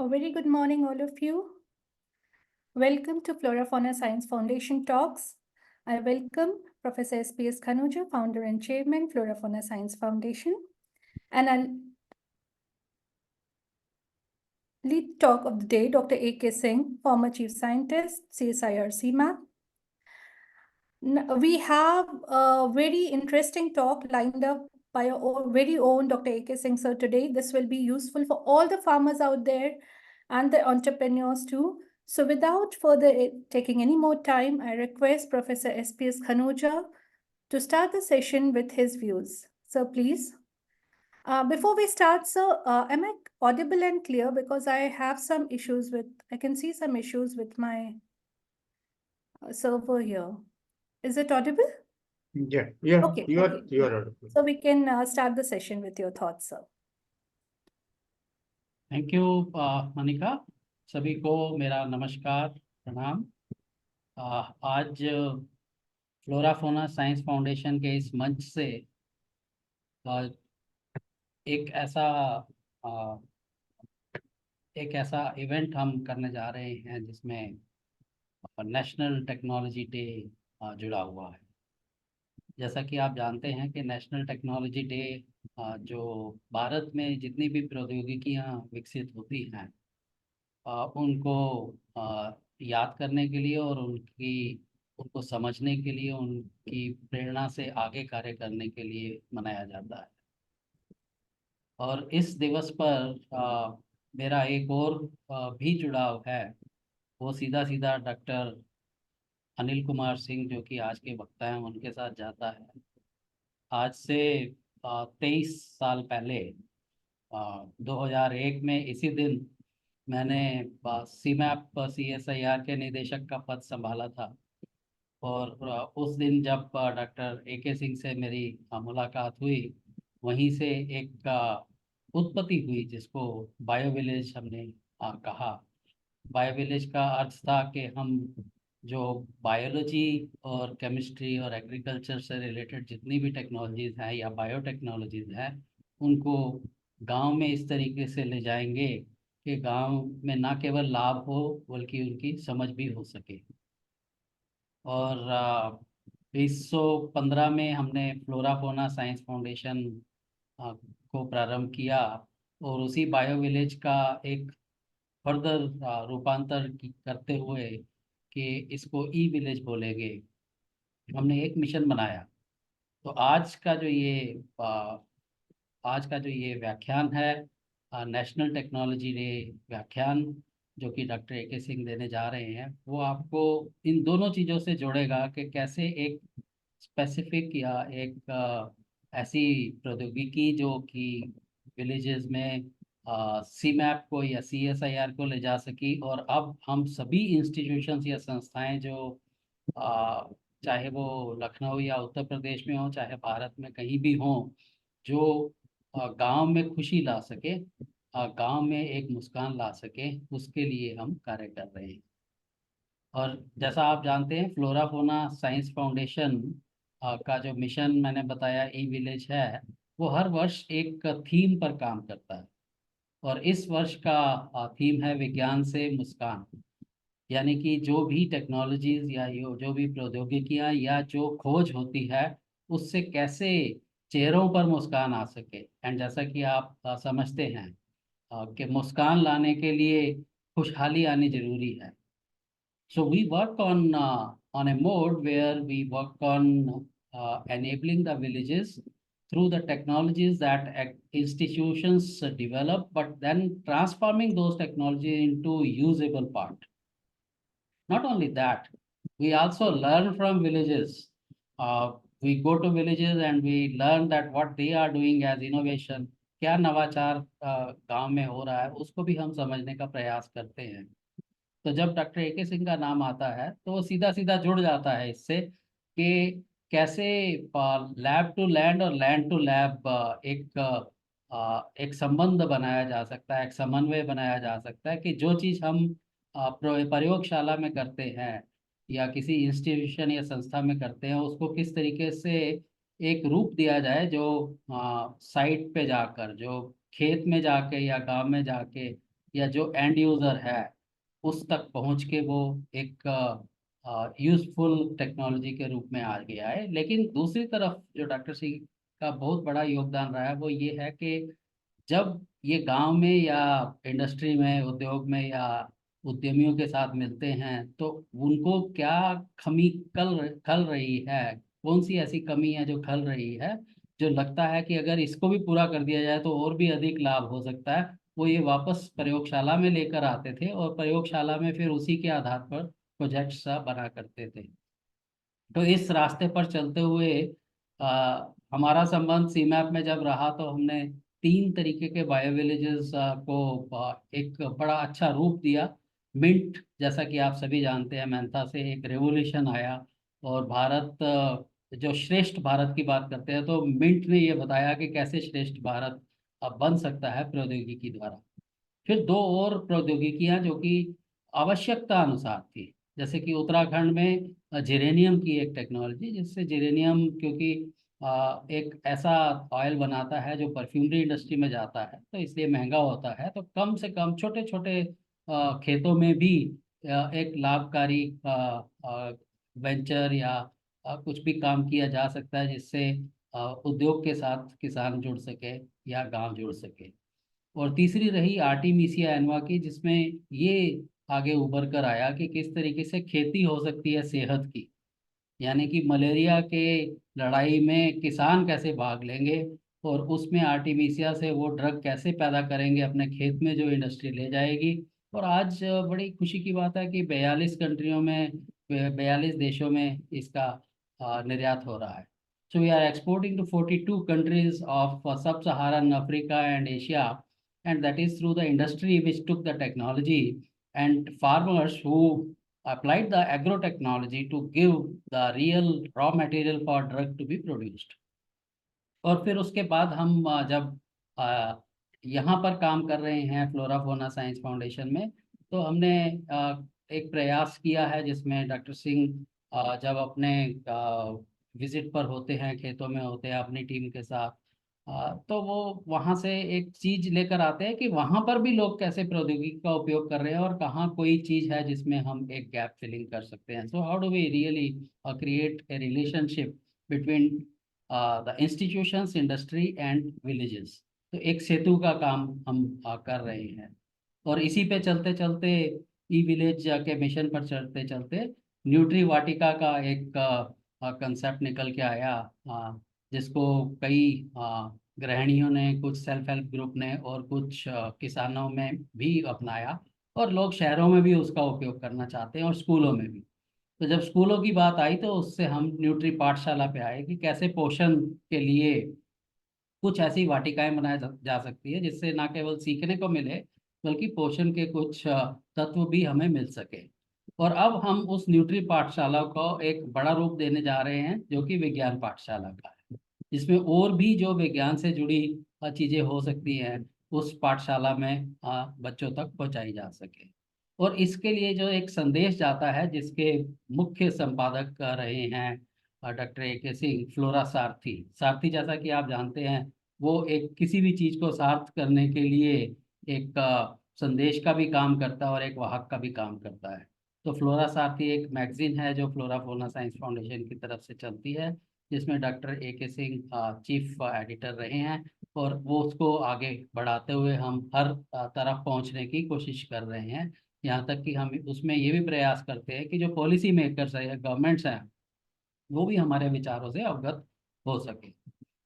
A very good morning, all of you. Welcome to Flora Fauna Science Foundation Talks. I welcome Professor S.P.S. Khanuja, Founder and Chairman, Flora Fauna Science Foundation, and our lead talk of the day, Dr. A.K. Singh, former Chief Scientist, CSIR CMAP. We have a very interesting talk lined up by our very own Dr. A.K. Singh sir today. This will be useful for all the farmers out there and the entrepreneurs too. So without further taking any more time, I request Professor S.P.S. Khanuja to start the session with his views. Sir, please. Before we start, sir, am I audible and clear? Because I have some issues with, I can see some issues with my server here. Is it audible? Yeah, Okay, you okay. are audible. So we can start the session with your thoughts, sir. Thank you Manika. सभी को मेरा नमस्कार, प्रणाम। आज flora fauna science foundation के इस मंच से एक ऐसा इवेंट हम करने जा रहे हैं जिसमें नेशनल टेक्नोलॉजी डे जुड़ा हुआ है। जैसा कि आप जानते हैं कि नेशनल टेक्नोलॉजी डे जो भारत में जितनी भी प्रौद्योगिकियां विकसित होती हैं उनको याद करने के लिए और उनको समझने के लिए, उनकी प्रेरणा से आगे कार्य करने के लिए मनाया जाता है। और इस दिवस पर मेरा एक और भी जुड़ाव है, वो सीधा सीधा डॉक्टर अनिल कुमार सिंह जो कि आज के वक्ता हैं उनके साथ जाता है। आज से 23 साल पहले 2001 में इसी दिन मैंने सीमैप CSIR के निदेशक का पद संभाला था। और उस दिन जब डॉक्टर A.K. सिंह से मेरी मुलाकात हुई, वहीं से एक उत्पत्ति हुई जिसको बायो विलेज हमने कहा। बायो विलेज का अर्थ था कि हम जो बायोलॉजी और केमिस्ट्री और एग्रीकल्चर से रिलेटेड जितनी भी टेक्नोलॉजीज़ हैं या बायोटेक्नोलॉजीज़ हैं, उनको गांव में इस तरीके से ले जाएंगे कि गांव में ना केवल लाभ हो बल्कि उनकी समझ भी हो सके। और 2015 में हमने फ्लोरा फोना साइंस फाउंडेशन को प्रारंभ किया और उसी बायो विलेज का एक फर्दर रूपांतर करते हुए कि इसको ई विलेज बोलेंगे, हमने एक मिशन बनाया। तो आज का जो ये व्याख्यान है, नेशनल टेक्नोलॉजी डे व्याख्यान जो कि डॉक्टर A.K. सिंह देने जा रहे हैं, वो आपको इन दोनों चीज़ों से जोड़ेगा कि कैसे एक स्पेसिफिक या एक ऐसी प्रौद्योगिकी जो कि विलेजेस में CMAP को या CSIR को ले जा सकी। और अब हम सभी इंस्टीट्यूशंस या संस्थाएं जो चाहे वो लखनऊ या उत्तर प्रदेश में हो, चाहे भारत में कहीं भी हों, जो गांव में खुशी ला सके, गांव में एक मुस्कान ला सके, उसके लिए हम कार्य कर रहे हैं। और जैसा आप जानते हैं, फ्लोरा फोना साइंस फाउंडेशन का जो मिशन मैंने बताया ई विलेज है, वो हर वर्ष एक थीम पर काम करता है। और इस वर्ष का थीम है विज्ञान से मुस्कान। यानी कि जो भी टेक्नोलॉजीज़ या जो भी प्रौद्योगिकियां या जो खोज होती है, उससे कैसे चेहरों पर मुस्कान आ सके। एंड जैसा कि आप समझते हैं कि मुस्कान लाने के लिए खुशहाली आनी ज़रूरी है। So we work on a mode where we work on enabling the villages through the technologies that institutions develop, but then transforming those technologies into usable part. Not only that, we also learn from villages. We go to villages and we learn that what they are doing as innovation, क्या नवाचार गांव में हो रहा है, उसको भी हम समझने का प्रयास करते हैं। तो जब डॉक्टर A.K. सिंह का नाम आता है तो वो सीधा सीधा जुड़ जाता है इससे कि कैसे लैब टू लैंड और लैंड टू लैब एक संबंध बनाया जा सकता है, एक समन्वय बनाया जा सकता है कि जो चीज़ हम प्रयोगशाला में करते हैं या किसी इंस्टीट्यूशन या संस्था में करते हैं, उसको किस तरीके से एक रूप दिया जाए जो साइट पे जाकर, जो खेत में जाके या गांव में जाके या जो एंड यूज़र है उस तक पहुंच के वो एक यूज़फुल टेक्नोलॉजी के रूप में आ गया है। लेकिन दूसरी तरफ जो डॉक्टर सिंह का बहुत बड़ा योगदान रहा है वो ये है कि जब ये गांव में या इंडस्ट्री में, उद्योग में या उद्यमियों के साथ मिलते हैं तो उनको क्या कमी कल खल रही है, कौन सी ऐसी कमी है जो खल रही है, जो लगता है कि अगर इसको भी पूरा कर दिया जाए तो और भी अधिक लाभ हो सकता है, वो ये वापस प्रयोगशाला में लेकर आते थे और प्रयोगशाला में फिर उसी के आधार पर प्रोजेक्ट्स बना करते थे। तो इस रास्ते पर चलते हुए हमारा संबंध सीमैप में जब रहा तो हमने 3 तरीके के बायो विलेजेस को एक बड़ा अच्छा रूप दिया। मिंट, जैसा कि आप सभी जानते हैं, मेंथा से एक रेवोल्यूशन आया और भारत जो श्रेष्ठ भारत की बात करते हैं तो मिंट ने ये बताया कि कैसे श्रेष्ठ भारत बन सकता है प्रौद्योगिकी द्वारा। फिर 2 और प्रौद्योगिकियां जो कि आवश्यकता अनुसार थी, जैसे कि उत्तराखंड में जेरेनियम की एक टेक्नोलॉजी, जिससे जेरेनियम क्योंकि एक ऐसा ऑयल बनाता है जो परफ्यूमरी इंडस्ट्री में जाता है तो इसलिए महंगा होता है, तो कम से कम छोटे छोटे खेतों में भी एक लाभकारी वेंचर या कुछ भी काम किया जा सकता है जिससे उद्योग के साथ किसान जुड़ सके या गांव जुड़ सके। और तीसरी रही आर्टिमिसिया एनवा की, जिसमें ये आगे उभर कर आया कि किस तरीके से खेती हो सकती है सेहत की, यानी कि मलेरिया के लड़ाई में किसान कैसे भाग लेंगे और उसमें आर्टिमिसिया से वो ड्रग कैसे पैदा करेंगे अपने खेत में जो इंडस्ट्री ले जाएगी। और आज बड़ी खुशी की बात है कि 42 कंट्रियों में, 42 देशों में इसका निर्यात हो रहा है। So we are exporting to 42 countries of sub-Saharan Africa and Asia, and that is through the industry which took the technology and farmers who applied the agrotechnology to give the real raw material for drug to be produced. और फिर उसके बाद हम जब यहाँ पर काम कर रहे हैं फ्लोरा फोना साइंस फाउंडेशन में, तो हमने एक प्रयास किया है जिसमें डॉक्टर सिंह जब अपने विजिट पर होते हैं, खेतों में होते हैं अपनी टीम के साथ, तो वो वहाँ से एक चीज लेकर आते हैं कि वहाँ पर भी लोग कैसे प्रौद्योगिकी का उपयोग कर रहे हैं और कहाँ कोई चीज है जिसमें हम एक गैप फिलिंग कर सकते हैं। So how do we really create a relationship between the institutions, industry and villages. तो एक सेतु का काम हम कर रहे हैं। और इसी पे चलते चलते, ई विलेज के मिशन पर चलते चलते, न्यूट्री वाटिका का एक कंसेप्ट निकल के आया, जिसको कई गृहिणियों ने, कुछ सेल्फ हेल्प ग्रुप ने और कुछ किसानों में भी अपनाया, और लोग शहरों में भी उसका उपयोग करना चाहते हैं और स्कूलों में भी। तो जब स्कूलों की बात आई तो उससे हम न्यूट्री पाठशाला पे आए कि कैसे पोषण के लिए कुछ ऐसी वाटिकाएं बनाई जा सकती है जिससे ना केवल सीखने को मिले बल्कि पोषण के कुछ तत्व भी हमें मिल सके। और अब हम उस न्यूट्री पाठशाला को एक बड़ा रूप देने जा रहे हैं जो कि विज्ञान पाठशाला का है, जिसमें और भी जो विज्ञान से जुड़ी चीजें हो सकती हैं उस पाठशाला में बच्चों तक पहुंचाई जा सके। और इसके लिए जो एक संदेश जाता है, जिसके मुख्य संपादक रहे हैं डॉक्टर A.K. सिंह, फ्लोरा सारथी। सारथी, जैसा कि आप जानते हैं, वो एक किसी भी चीज को सार्थ करने के लिए एक संदेश का भी काम करता है और एक वाहक का भी काम करता है। तो फ्लोरा सारथी एक मैगजीन है जो फ्लोरा फोना साइंस फाउंडेशन की तरफ से चलती है, जिसमें doctor A.K. Singh chief editor रहे हैं, और वो उसको आगे बढ़ाते हुए हम हर तरफ पहुंचने की कोशिश कर रहे हैं। यहाँ तक कि हम उसमें ये भी प्रयास करते हैं कि जो पॉलिसी मेकर्स है, गवर्नमेंट्स हैं, वो भी हमारे विचारों से अवगत हो सके।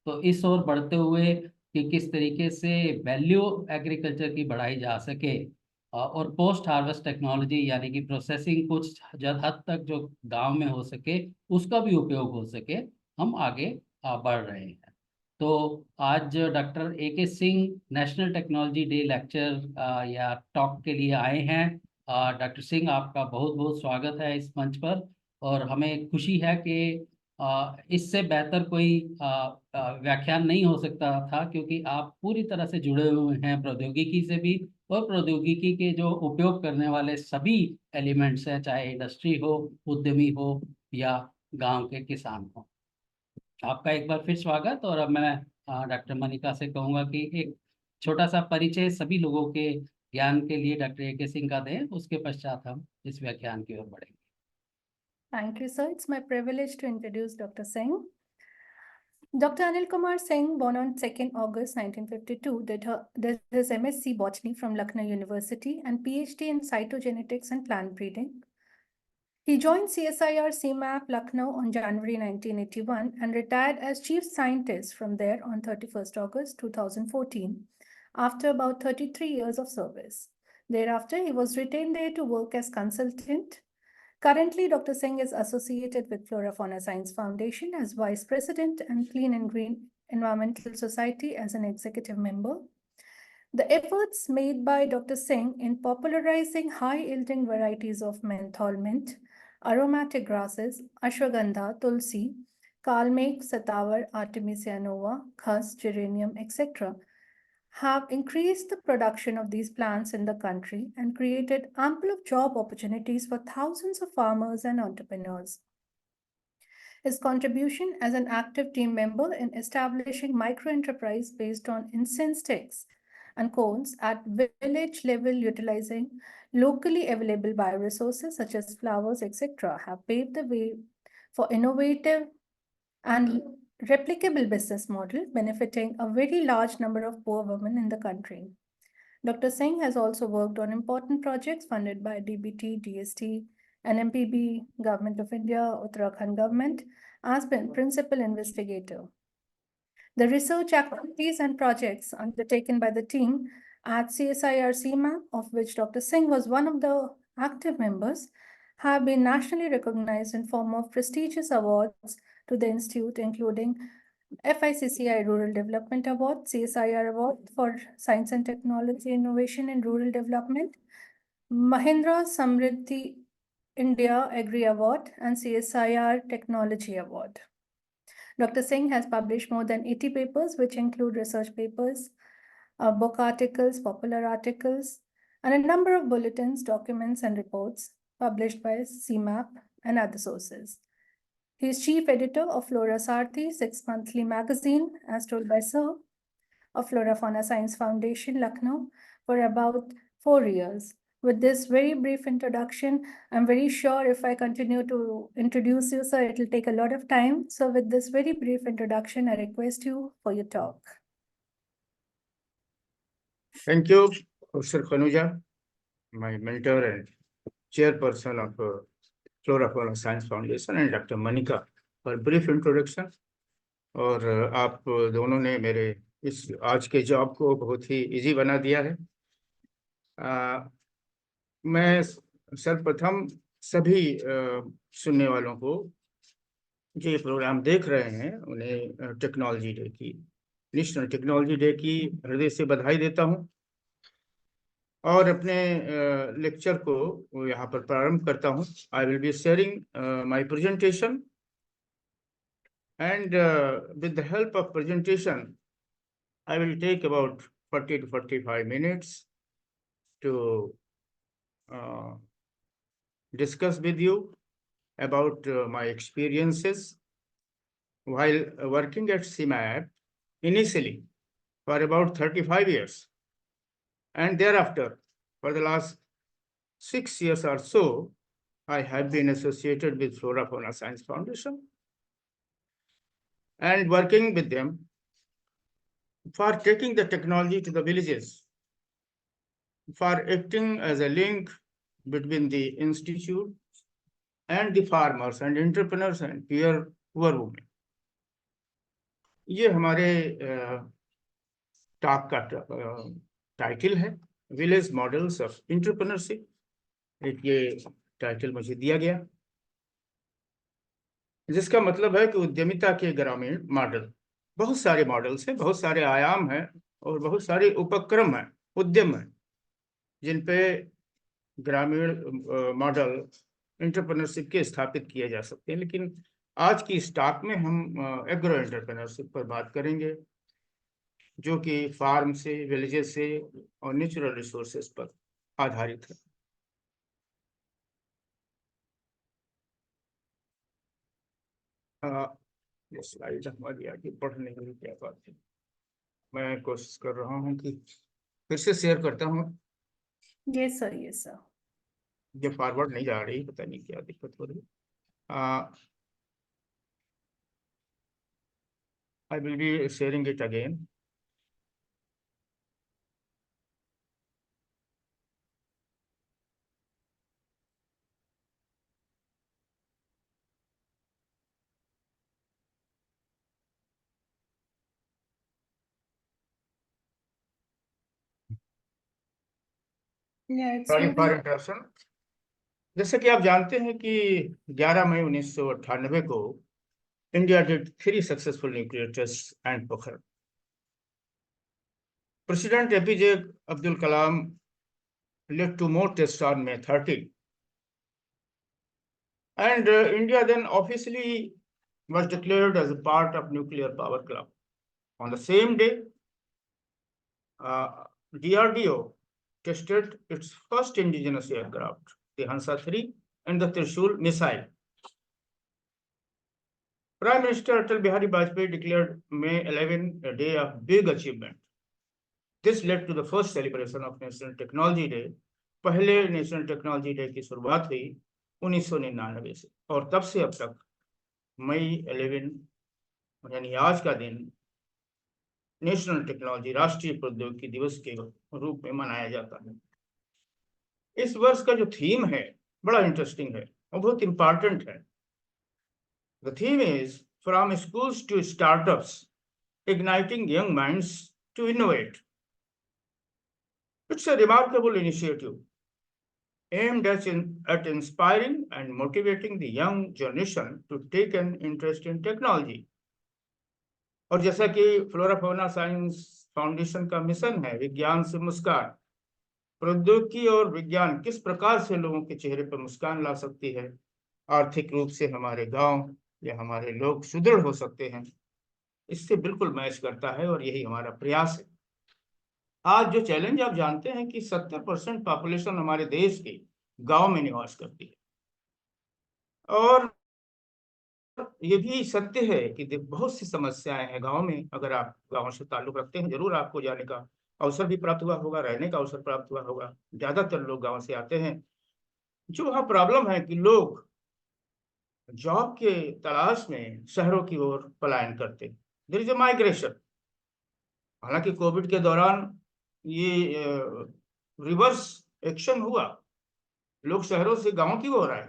तो इस ओर बढ़ते हुए कि किस तरीके से वैल्यू एग्रीकल्चर की बढ़ाई जा सके, और पोस्ट हार्वेस्ट टेक्नोलॉजी यानी कि प्रोसेसिंग कुछ जब हद तक जो गांव में हो सके उसका भी उपयोग हो सके, हम आगे बढ़ रहे हैं। तो आज doctor A.K. Singh national technology day lecture या टॉक के लिए आए हैं। डॉक्टर सिंह, आपका बहुत बहुत स्वागत है इस मंच पर। और हमें खुशी है कि इससे बेहतर कोई व्याख्यान नहीं हो सकता था, क्योंकि आप पूरी तरह से जुड़े हुए हैं प्रौद्योगिकी से भी, और प्रौद्योगिकी के जो उपयोग करने वाले सभी एलिमेंट्स हैं, चाहे इंडस्ट्री हो, उद्यमी हो या गांव के किसान हो। आपका एक बार फिर स्वागत। और अब मैं डॉक्टर मनिका से कहूँगा कि एक छोटा सा परिचय सभी लोगों के ज्ञान के लिए डॉक्टर ए के सिंह का दें, उसके पश्चात हम इस व्याख्यान की ओर बढ़ेंगे। Thank you, sir. It's my privilege to introduce Dr. Singh. Dr. Anil Kumar Singh, born on 2nd August 1952, did his MSc Botany from Lucknow University and PhD in Cytogenetics and Plant Breeding. He joined CSIR CMAP Lucknow on January 1981 and retired as Chief Scientist from there on 31st August 2014 after about 33 years of service. Thereafter, he was retained there to work as consultant. Currently, Dr. Singh is associated with Flora Fauna Science Foundation as Vice President and Clean and Green Environmental Society as an executive member. The efforts made by Dr. Singh in popularizing high-yielding varieties of menthol mint, aromatic grasses, ashwagandha, tulsi, kalmek, satavar, Artemisia nova, khas, geranium, etc., have increased the production of these plants in the country and created ample of job opportunities for thousands of farmers and entrepreneurs. His contribution as an active team member in establishing microenterprise based on incense sticks and cones at village level utilizing locally available bioresources such as flowers, etc., have paved the way for innovative and replicable business model benefiting a very large number of poor women in the country. Dr. Singh has also worked on important projects funded by DBT, DST, NMPB, Government of India, Uttarakhand government as principal investigator. The research activities and projects undertaken by the team at CSIR CMAP, of which Dr. Singh was one of the active members, have been nationally recognized in form of prestigious awards to the institute, including FICCI Rural Development Award, CSIR Award for Science and Technology Innovation in Rural Development, Mahindra Samriddhi India Agri Award, and CSIR Technology Award. Dr. Singh has published more than 80 papers, which include research papers, book articles, popular articles, and a number of bulletins, documents, and reports published by CMAP and other sources. He is chief editor of Flora Sarthi, 6-monthly magazine, as told by Sir, of Flora Fauna Science Foundation, Lucknow, for about 4 years. With this very brief introduction, I'm very sure if I continue to introduce you, sir, it will take a lot of time. So with this very brief introduction, I request you for your talk. Thank you, Professor Khanuja, my mentor and chairperson of Flora Fauna Science Foundation, and Dr. Manika for brief introduction. और आप दोनों ने मेरे इस आज के job को बहुत ही इजी बना दिया है। मैं सर्वप्रथम सभी सुनने वालों को जो ये प्रोग्राम देख रहे हैं उन्हें टेक्नोलॉजी डे की, नेशनल टेक्नोलॉजी डे की हृदय से बधाई देता हूं और अपने लेक्चर को यहाँ पर प्रारंभ करता हूं। I will be sharing my presentation and with the help of presentation I will take about 40 to 45 minutes to discuss with you about my experiences while working at CMAP initially for about 35 years and thereafter for the last 6 years or so I have been associated with Flora Fauna Science Foundation and working with them for taking the technology to the villages, for acting as a link between the institute and the farmers and entrepreneurs and poor women. ये हमारे talk का title है, village models of entrepreneurship. एक ये title मुझे दिया गया जिसका मतलब है कि उद्यमिता के ग्रामीण मॉडल। बहुत सारे मॉडल्स हैं, बहुत सारे आयाम हैं और बहुत सारे उपक्रम हैं, उद्यम हैं जिन पे ग्रामीण मॉडल एंटरप्रेन्योरशिप के स्थापित किए जा सकते हैं। लेकिन आज की इस टॉक में हम एग्रो एंटरप्रेन्योरशिप पर बात करेंगे जो कि फार्म से, विलेजेस से और नेचुरल रिसोर्सेज पर आधारित है। ये स्लाइड हमारी आगे पढ़ने के लिए क्या बात है, मैं कोशिश कर रहा हूँ कि फिर से शेयर करता हूँ। Yes, sir. Yes, sir. ये फॉरवर्ड नहीं जा रही, पता नहीं क्या दिक्कत हो रही। I will be sharing it again. Yeah, it's Sorry for moving. interruption. जैसे कि आप जानते हैं कि 11 मई 1998 को India did 3 successful nuclear test and Pokhran. President APJ Abdul Kalam led to more tests on May 30. And India then officially was declared as a part of nuclear power club. On the same day, DRDO tested its first indigenous aircraft, the Hansa-3 and the Trishul missile. Prime Minister Atal Bihari Vajpayee declared May 11 a day of big achievement. This led to the first celebration of National Technology Day. पहले national technology day की शुरुआत हुई 1999 से, और तब से अब तक मई 11 यानी आज का दिन नेशनल टेक्नोलॉजी राष्ट्रीय प्रौद्योगिकी दिवस के रूप में मनाया जाता है। इस वर्ष का जो थीम है बड़ा इंटरेस्टिंग है और बहुत इंपॉर्टेंट है। The theme is from schools to startups, igniting young minds to innovate. It's a remarkable initiative aimed at inspiring and motivating the young generation to take an interest in technology. और जैसा कि flora fauna science foundation का mission है विज्ञान से मुस्कान, प्रौद्योगिकी और विज्ञान किस प्रकार से लोगों के चेहरे पर मुस्कान ला सकती है, आर्थिक रूप से हमारे गांव या हमारे लोग सुदृढ़ हो सकते हैं, इससे बिल्कुल मैच करता है और यही हमारा प्रयास है। आज जो चैलेंज आप जानते हैं कि 70% पॉपुलेशन हमारे देश की गांव में निवास करती है, और ये भी सत्य है कि बहुत सी समस्याएं हैं गांव में। अगर आप गांव से ताल्लुक रखते हैं जरूर आपको जाने का अवसर भी प्राप्त हुआ होगा, रहने का अवसर प्राप्त हुआ होगा। ज्यादातर लोग गांव से आते हैं। जो वहाँ प्रॉब्लम है कि लोग जॉब के तलाश में शहरों की ओर पलायन करते हैं। There is a migration. हालांकि कोविड के दौरान ये रिवर्स एक्शन हुआ, लोग शहरों से गांव की ओर आए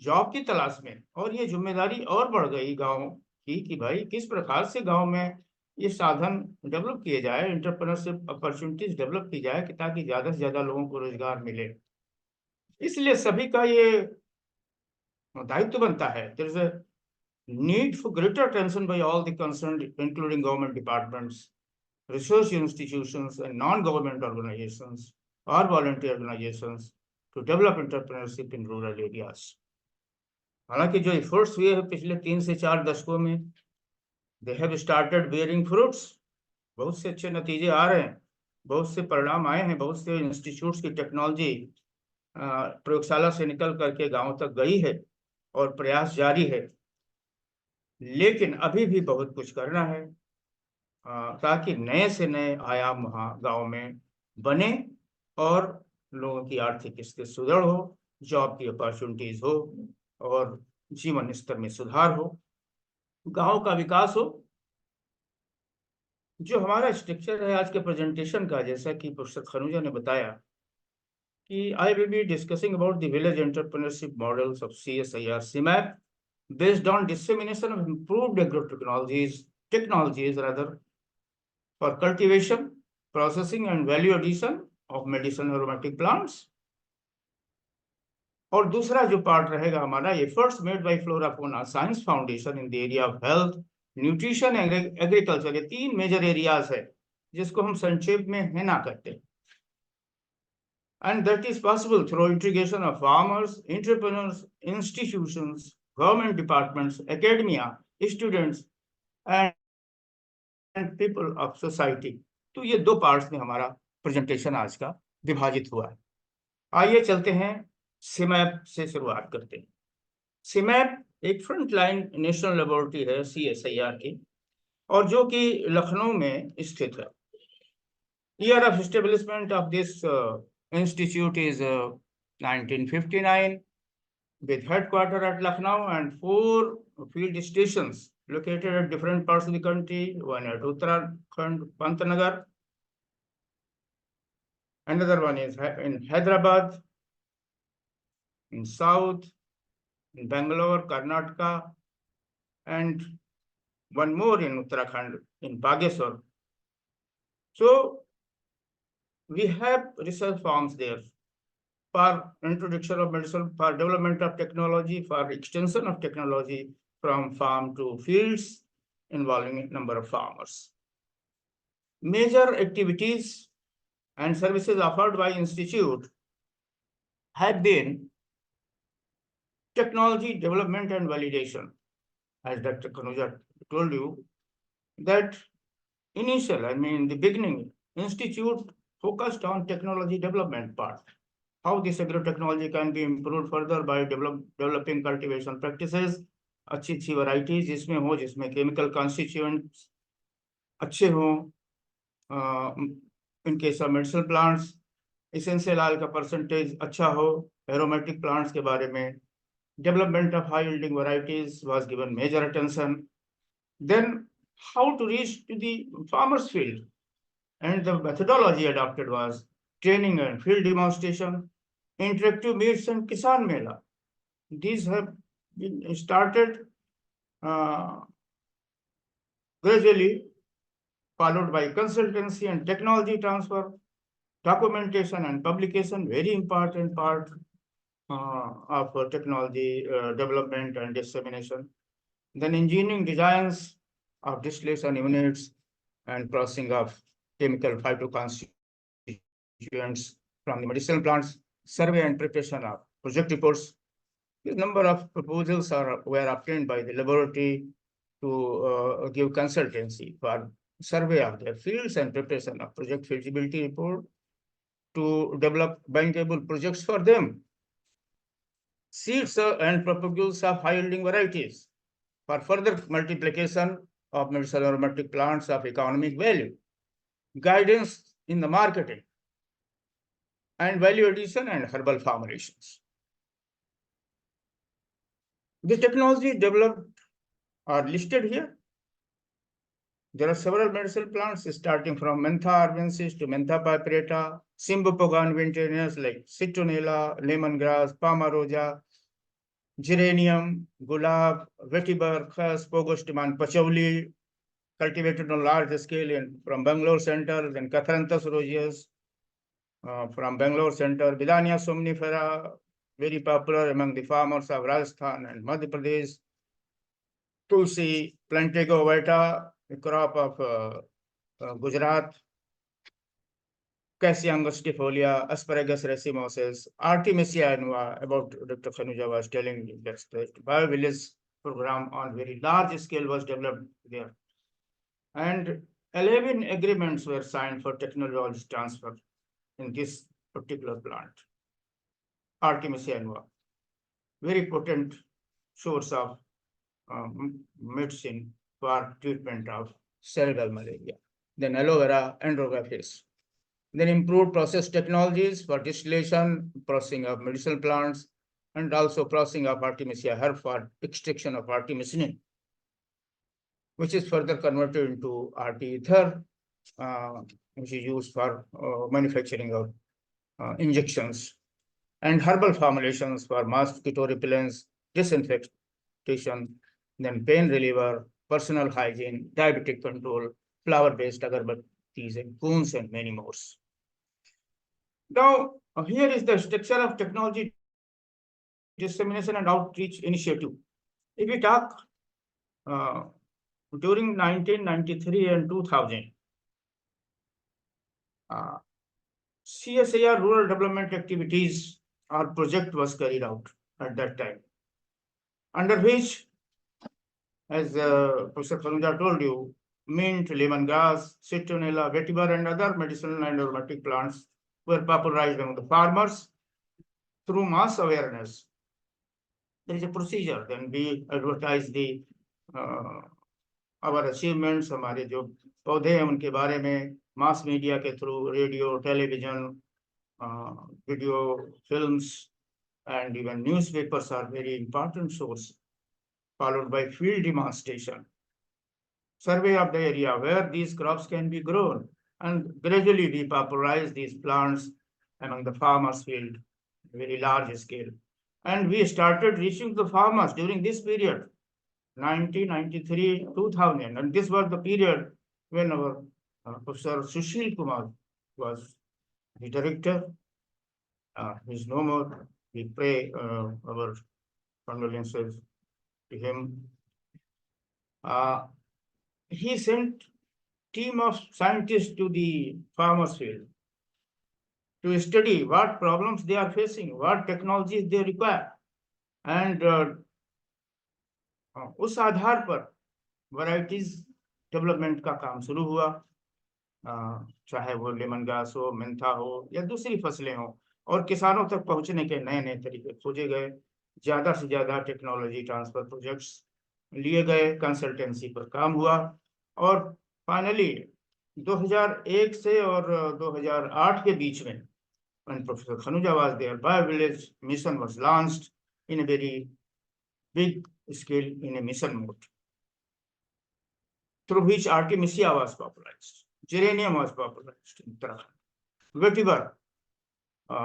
जॉब की तलाश में, और ये जिम्मेदारी और बढ़ गई गांव की कि भाई किस प्रकार से गांव में ये साधन डेवलप किए जाए, एंटरप्रेन्योरशिप अपॉर्चुनिटीज डेवलप की जाए कि ताकि ज्यादा से ज्यादा लोगों को रोजगार मिले। इसलिए सभी का ये दायित्व बनता है। There is a need for greater attention by all the concerned including government departments, research institutions and non-government organizations or volunteer organizations to develop entrepreneurship in rural areas. हालांकि जो एफर्ट्स हुए हैं पिछले 3 से 4 दशकों में, they have started bearing fruits. बहुत से अच्छे नतीजे आ रहे हैं, बहुत से परिणाम आए हैं, बहुत से इंस्टीट्यूट्स की टेक्नोलॉजी प्रयोगशाला से निकल करके गांव तक गई है और प्रयास जारी है। लेकिन अभी भी बहुत कुछ करना है ताकि नए से नए आयाम वहाँ गांव में बने और लोगों की आर्थिक स्थिति सुदृढ़ हो, जॉब की अपॉर्चुनिटीज हो और जीवन स्तर में सुधार हो, गांव का विकास हो। जो हमारा स्ट्रक्चर है आज के प्रेजेंटेशन का, जैसा कि प्रोफेसर खनूजा ने बताया कि I will be discussing about the village entrepreneurship models of CSIR CMAP based on dissemination of improved agro technologies rather for cultivation, processing and value addition of medicinal aromatic plants. और दूसरा जो part रहेगा हमारा efforts made by flora fauna science foundation in the area of health, nutrition and agriculture. ये 3 major areas है जिसको हम संक्षेप में हेना कहते हैं। And that is possible through integration of farmers, entrepreneurs, institutions, government departments, academia, students and people of society. तो ये 2 पार्ट्स में हमारा प्रेजेंटेशन आज का विभाजित हुआ है। आइए चलते हैं, सीमैप से शुरुआत करते हैं। सीमैप एक फ्रंट लाइन नेशनल लेबोरेटरी है CSIR की, और जो कि लखनऊ में स्थित है। Year of establishment of this institute is 1959 with headquarters at Lucknow and 4 field stations located at different parts of the country, one at Uttarakhand, Pantnagar, another one is in Hyderabad, in South, in Bangalore, Karnataka, and one more in Uttarakhand, in Bageshwar. So we have research farms there for introduction of medicine, for development of technology, for extension of technology from farm to fields involving a number of farmers. Major activities and services offered by institute have been technology development and validation. As Dr. Khanuja told you, that the beginning, institute focused on technology development part. How this agro technology can be improved further by developing cultivation practices, अच्छी varieties जिसमें chemical constituents अच्छे हों, in case of medicinal plants, essential oil का percentage अच्छा हो, aromatic plants के बारे में, development of high yielding varieties was given major attention. Then how to reach to the farmer's field, and the methodology adopted was training and field demonstration, interactive meets and Kisan Mela. These have been started gradually, followed by consultancy and technology transfer, documentation and publication, very important part of technology development and dissemination. Then engineering designs of distillation units and processing of chemical phytoconstituents from the medicinal plants, survey and preparation of project reports. A number of proposals were obtained by the laboratory to give consultancy for survey of their fields and preparation of project feasibility report to develop bankable projects for them. Seeds and propagules of high yielding varieties for further multiplication of medicinal aromatic plants of economic value, guidance in the marketing, and value addition and herbal formulations. The technology developed are listed here. There are several medicinal plants starting from Mentha arvensis to Mentha piperata, Symbopogon vinterianus like citronella, lemongrass, Pomarosa, geranium, gulab, vetiver, khas, pogostemon, patchouli, cultivated on large scale from Bangalore Center, then Catharanthus roseus from Bangalore Center, Bidania somnifera, very popular among the farmers of Rajasthan and Madhya Pradesh, Tulsi, Plantago ovata, a crop of Gujarat, Cassia angustifolia, Asparagus racemosus, Artemisia annua, about Dr. Khanuja was telling you that the BioVillage program on very large scale was developed there. And 11 agreements were signed for technology transfer in this particular plant, Artemisia annua, very potent source of medicine for treatment of cerebral malaria. Then aloe vera, Andrographis. Then improved process technologies for distillation, processing of medicinal plants, and also processing of Artemisia herb for extraction of artemisinin, which is further converted into RT ether, which is used for manufacturing of injections, and herbal formulations for mosquito repellents, disinfection, then pain reliever, personal hygiene, diabetic control, flower-based agarbatti and coons, and many more. Now, here is the structure of technology dissemination and outreach initiative. If we talk during 1993 and 2000, CSIR rural development activities or project was carried out at that time, under which, as Professor Khanuja told you, mint, lemongrass, citronella, vetiver, and other medicinal and aromatic plants were popularized among the farmers through mass awareness. There is a procedure. Then we advertise the our achievements, हमारे जो पौधे हैं उनके बारे में mass media के through radio, television, video, films, and even newspapers are very important source, followed by field demonstration, survey of the area where these crops can be grown, and gradually we popularize these plants among the farmers field, very large scale. And we started reaching the farmers during this period, 1993, 2000, and this was the period when our Professor Sushil Kumar was the director. He's no more. We pray our condolences to him. He sent team of scientists to the farmers field to study what problems they are facing, what technologies they require, and उस आधार पर varieties development का काम शुरू हुआ, चाहे वो lemon grass हो, Mentha हो या दूसरी फसलें हो, और किसानों तक पहुंचने के नए नए तरीके खोजे गए, ज्यादा से ज्यादा टेक्नोलॉजी ट्रांसफर प्रोजेक्ट्स लिए गए, कंसल्टेंसी पर काम हुआ, और फाइनली 2001 से और 2008 के बीच में when Professor Khanuja was there, BioVillage mission was launched in a very big scale in a mission mode, through which Artemisia was popularized, geranium was popularized in Uttarakhand, vetiver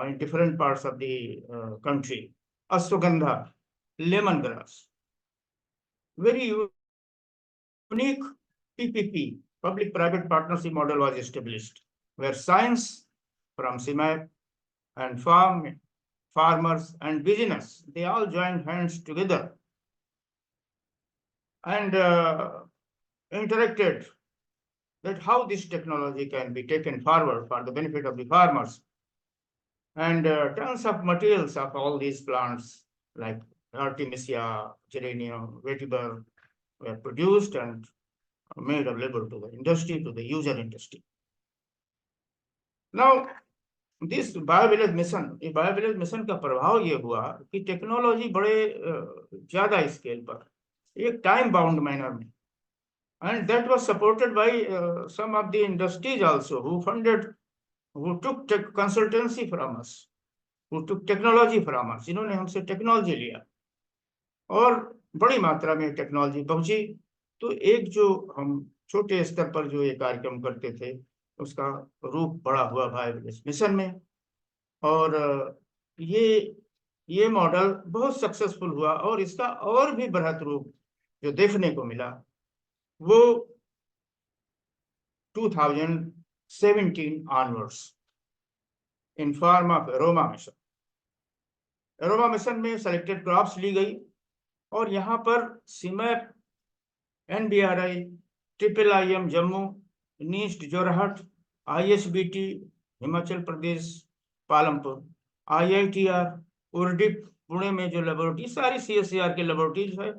in different parts of the country, ashwagandha, lemongrass. Very unique PPP, public-private partnership model was established, where science from CIMAC and farmers and business, they all joined hands together and interacted that how this technology can be taken forward for the benefit of the farmers. And tons of materials of all these plants like Artemisia, geranium, vetiver were produced and made available to the industry, to the user industry. Now, this bio village mission का प्रभाव ये हुआ कि technology बड़े ज्यादा scale पर, एक time bound manner में, and that was supported by some of the industries also who took consultancy from us, who took technology from us, जिन्होंने हमसे टेक्नोलॉजी लिया और बड़ी मात्रा में टेक्नोलॉजी पहुंची। तो एक जो हम छोटे स्तर पर जो ये कार्यक्रम करते थे उसका रूप बड़ा हुआ बायोविलेज मिशन में, और ये मॉडल बहुत सक्सेसफुल हुआ, और इसका और भी बृहत रूप जो देखने को मिला वो 2017 onwards in form of aroma mission. Aroma mission में सेलेक्टेड क्रॉप्स ली गई और यहाँ पर सीमैप, NBRI, IIIM Jammu, नीस्ट Jorhat, ISBT Himachal Pradesh Palampur, IITR उर्डिप Pune में जो लेबोरेटरी, सारी CSIR की लेबोरेटरीज है,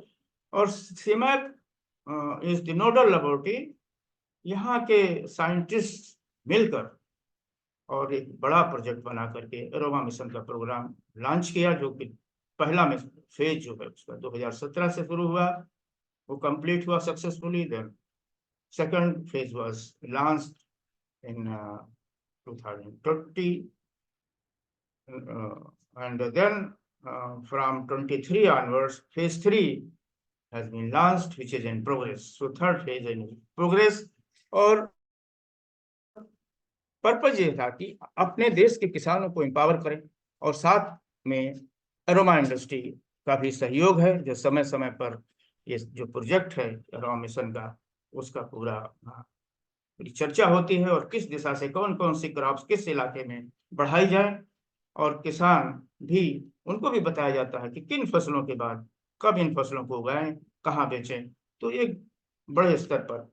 और सीमैप इज द नोडल लेबोरेटरी। यहाँ के साइंटिस्ट मिलकर और एक बड़ा प्रोजेक्ट बना करके एरोमा मिशन का प्रोग्राम लॉन्च किया, जो कि पहला में फेज जो है उसका 2017 से शुरू हुआ, वो कंप्लीट हुआ successfully. Then second phase was launched in 2020 and then from 23 onwards phase 3 has been launched, which is in progress. So third phase is in progress, और पर्पज ये था कि अपने देश के किसानों को एम्पावर करें, और साथ में एरोमा इंडस्ट्री का भी सहयोग है, जो समय समय पर ये जो प्रोजेक्ट है एरोमा मिशन का उसका पूरा चर्चा होती है, और किस दिशा से कौन कौन सी क्रॉप्स किस इलाके में बढ़ाई जाए, और किसान भी उनको भी बताया जाता है कि किन फसलों के बाद कब इन फसलों को उगाएं, कहाँ बेचें। तो एक बड़े स्तर पर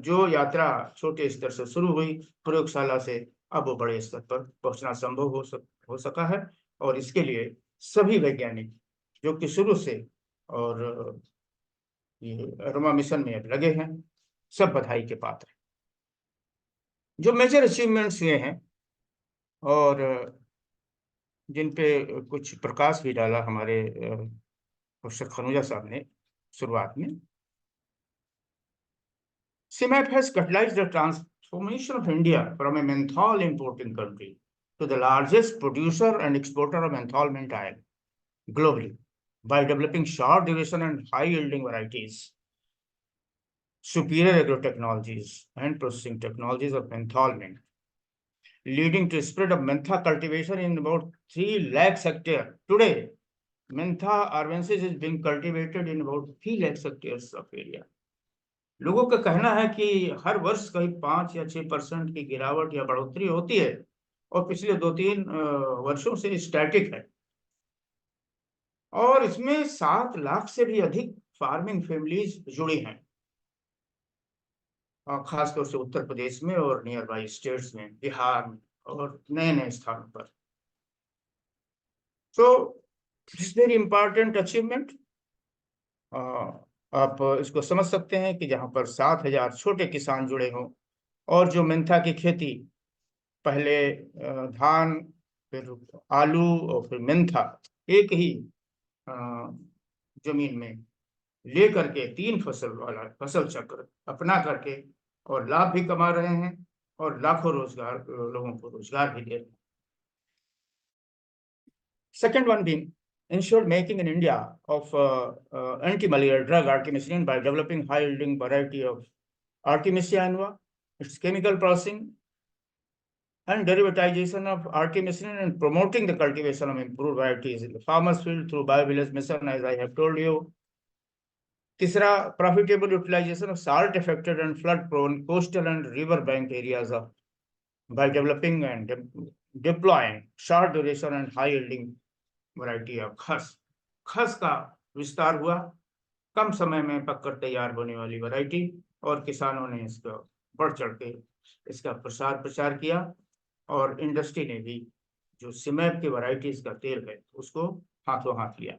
जो यात्रा छोटे स्तर से शुरू हुई प्रयोगशाला से, अब वो बड़े स्तर पर पहुंचना संभव हो सका है, और इसके लिए सभी वैज्ञानिक जो कि शुरू से और ये एरोमा मिशन में लगे हैं, सब बधाई के पात्र हैं। जो मेजर अचीवमेंट्स ये हैं और जिन पे कुछ प्रकाश भी डाला हमारे प्रोफेसर खनुजा साहब ने शुरुआत में, CIMAP has catalyzed the transformation of India from a menthol importing country to the largest producer and exporter of menthol mint oil globally by developing short duration and high yielding varieties, superior agro technologies and processing technologies of menthol mint, leading to spread of mentha cultivation in about 3 lakh hectares. Today, mentha arvensis is being cultivated in about 3 lakh hectares of area. लोगों का कहना है कि हर वर्ष करीब 5 या 6% की गिरावट या बढ़ोतरी होती है और पिछले 2-3 वर्षों से स्टैटिक है, और इसमें 7 लाख से भी अधिक फार्मिंग फैमिलीज जुड़ी हैं, खासतौर से उत्तर प्रदेश में और नियर बाई स्टेट्स में, बिहार में और नए नए स्थानों पर. So this very important achievement. आप इसको समझ सकते हैं कि जहां पर 7,000 छोटे किसान जुड़े हों और जो मेंथा की खेती पहले धान, फिर आलू और फिर मेंथा एक ही जमीन में ले करके 3 फसल वाला फसल चक्र अपना करके और लाभ भी कमा रहे हैं और लाखों लोगों को रोजगार भी दे रहे हैं. Second one being ensured making in India of anti-malarial drug artemisinin by developing high-yielding variety of Artemisia annua, its chemical processing and derivatization of artemisinin, and promoting the cultivation of improved varieties in the farmers field through BioVillage mission, as I have told you. तीसरा, profitable utilization of salt-affected and flood-prone coastal and river bank areas by developing and deploying short duration and high-yielding variety of खस. खस का विस्तार हुआ, कम समय में पककर तैयार होने वाली variety, और किसानों ने इसका बढ़ चढ़ के इसका प्रचार किया और इंडस्ट्री ने भी जो सिमैप की वैरायटीज का तेल है उसको हाथों हाथ लिया.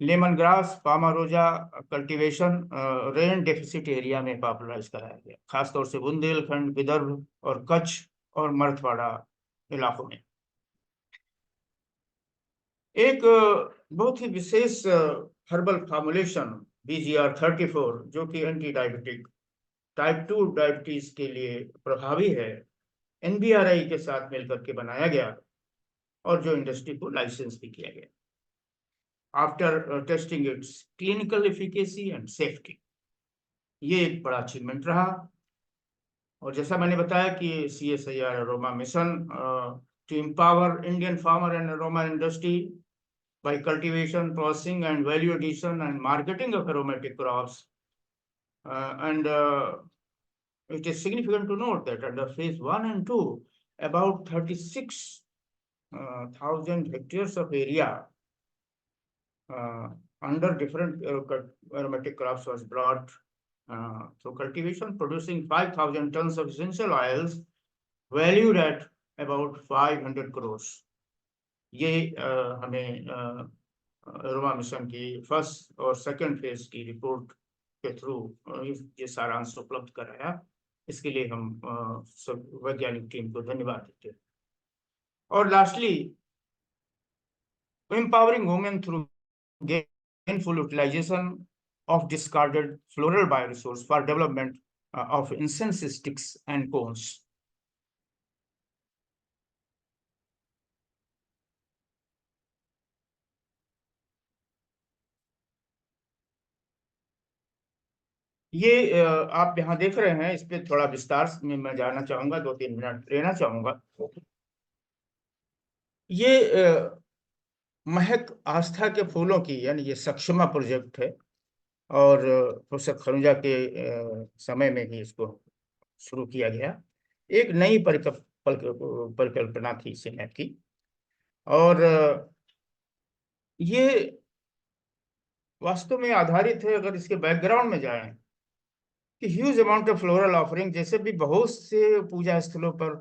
Lemon grass palmarosa cultivation rain deficit area में पॉपुलराइज कराया गया, खासतौर से बुंदेलखंड, विदर्भ और कच्छ और मराठवाड़ा इलाकों में. एक बहुत ही विशेष हर्बल फॉर्मुलेशन BGR-34 जो कि एंटी डायबिटिक टाइप 2 डायबिटीज के लिए प्रभावी है, NBRI के साथ मिलकर के बनाया गया और जो इंडस्ट्री को लाइसेंस भी किया गया after testing it's clinical efficacy and safety. ये एक बड़ा अचीवमेंट रहा. और जैसा मैंने बताया कि CSIR aroma mission to empower Indian farmer and aroma industry by cultivation, processing, and value addition and marketing of aromatic crops. It is significant to note that under phase 1 and 2, about 36,000 hectares of area under different aromatic crops was brought through cultivation, producing 5,000 tons of essential oils valued at about 500 crores. ये हमें aroma mission की first और second phase की report के through ये सारांश उपलब्ध कराया. इसके लिए हम सब वैज्ञानिक टीम को धन्यवाद देते हैं. और lastly, empowering women through gainful utilization of discarded floral bioresource for development of incense sticks and cones. ये आप यहाँ देख रहे हैं, इस पे थोड़ा विस्तार में मैं जाना चाहूंगा, 2-3 मिनट लेना चाहूंगा. ये महक आस्था के फूलों की यानी ये सक्षमा प्रोजेक्ट है और प्रोफेसर खनुजा के समय में ही इसको शुरू किया गया. एक नई परिकल्पना थी सिमैप की, और ये वास्तव में आधारित है, अगर इसके बैकग्राउंड में जाएं, कि huge amount of floral offering, जैसे भी बहुत से पूजा स्थलों पर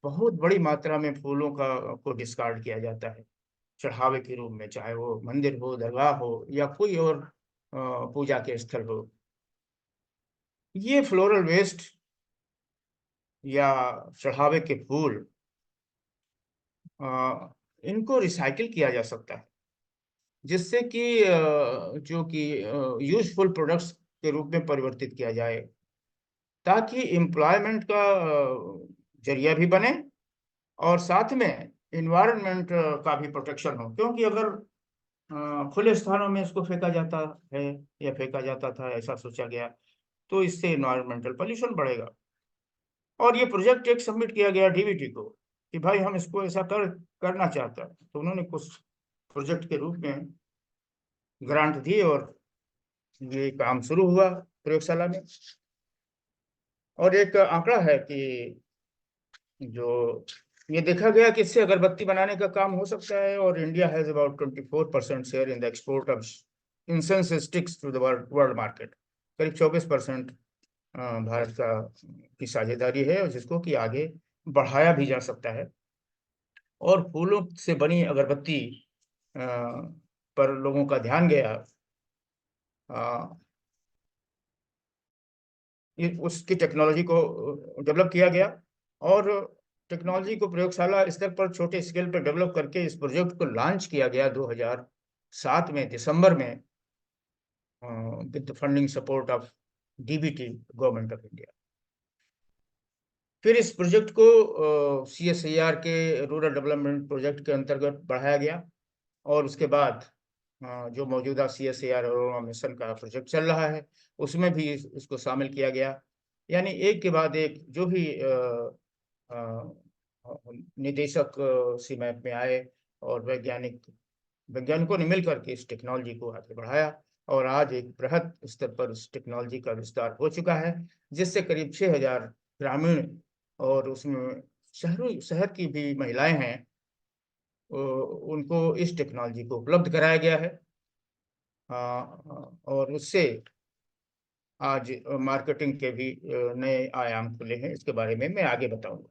बहुत बड़ी मात्रा में फूलों को डिस्कार्ड किया जाता है चढ़ावे के रूप में, चाहे वो मंदिर हो, दरगाह हो या कोई और पूजा के स्थल हो. ये फ्लोरल वेस्ट या चढ़ावे के फूल इनको रिसाइकिल किया जा सकता है, जिससे कि जो कि यूजफुल प्रोडक्ट्स के रूप में परिवर्तित किया जाए, ताकि एम्प्लॉयमेंट का जरिया भी बने और साथ में इन्वायरमेंट का भी प्रोटेक्शन हो, क्योंकि अगर खुले स्थानों में इसको फेंका जाता है या फेंका जाता था, ऐसा सोचा गया, तो इससे इन्वायरमेंटल पोल्यूशन बढ़ेगा। और ये प्रोजेक्ट एक सबमिट किया गया डीवीटी को कि भाई हम इसको ऐसा करना चाहता है, तो उन्होंने कुछ प्रोजेक्ट के रूप में ग्रांट दी और ये काम शुरू हुआ प्रयोगशाला में। और एक आंकड़ा है कि जो ये देखा गया कि इससे अगरबत्ती बनाने का काम हो सकता है, और India has about 24% share in the export of incense sticks to the world market. करीब 24% भारत की साझेदारी है, और जिसको कि आगे बढ़ाया भी जा सकता है। और फूलों से बनी अगरबत्ती पर लोगों का ध्यान गया, उसकी टेक्नोलॉजी को डेवलप किया गया, और टेक्नोलॉजी को प्रयोगशाला स्तर पर छोटे स्केल पर डेवलप करके इस प्रोजेक्ट को लॉन्च किया गया 2007 में दिसंबर में, with funding support of DBT, government of India. फिर इस प्रोजेक्ट को CSIR के रूरल डेवलपमेंट प्रोजेक्ट के अंतर्गत बढ़ाया गया, और उसके बाद जो मौजूदा CSIR और मिशन का प्रोजेक्ट चल रहा है उसमें भी इसको शामिल किया गया। यानी एक के बाद एक जो भी निदेशक सीमैप में आए, और वैज्ञानिकों ने मिलकर के इस टेक्नोलॉजी को आगे बढ़ाया, और आज एक बृहद स्तर पर इस टेक्नोलॉजी का विस्तार हो चुका है, जिससे करीब 6000 ग्रामीण और उसमें शहर की भी महिलाएं हैं, उनको इस टेक्नोलॉजी को उपलब्ध कराया गया है। और उससे आज मार्केटिंग के भी नए आयाम खुले हैं। इसके बारे में मैं आगे बताऊंगा।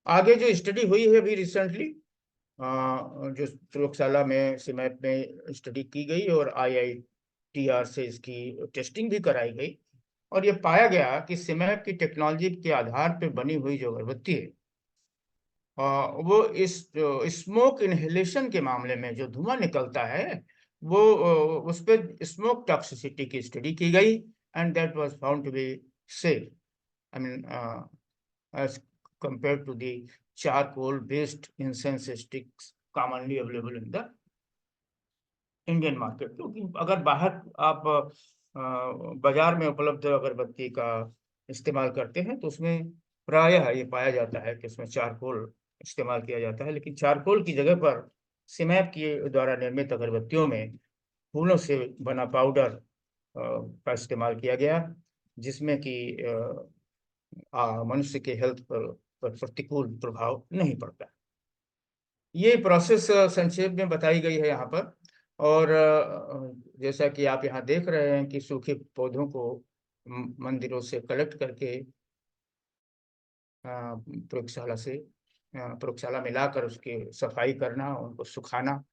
आगे जो स्टडी हुई है अभी रिसेंटली, जो प्रयोगशाला में सीमैप में स्टडी की गई और IITR से इसकी टेस्टिंग भी कराई गई, और ये पाया गया कि सीमैप की टेक्नोलॉजी के आधार पर बनी हुई जो अगरबत्ती है, वो इस स्मोक इनहेलेशन के मामले में जो धुआं निकलता है, वो उस पर स्मोक टॉक्सिसिटी की स्टडी की गई, and that was found to be safe, I mean as compared to the charcoal based incense sticks commonly available in the Indian market। क्योंकि अगर बाहर आप बाजार में उपलब्ध अगरबत्ती का इस्तेमाल करते हैं तो उसमें प्रायः ये पाया जाता है कि उसमें चारकोल इस्तेमाल किया जाता है, लेकिन चारकोल की जगह पर सीमैप के द्वारा निर्मित अगरबत्तियों में फूलों से बना पाउडर का इस्तेमाल किया गया, जिसमें कि मनुष्य के हेल्थ पर प्रतिकूल प्रभाव नहीं पड़ता। ये प्रोसेस संक्षेप में बताई गई है यहाँ पर। और जैसा कि आप यहाँ देख रहे हैं कि सूखे पौधों को मंदिरों से कलेक्ट करके प्रयोगशाला में लाकर उसकी सफाई करना, उनको सुखाना।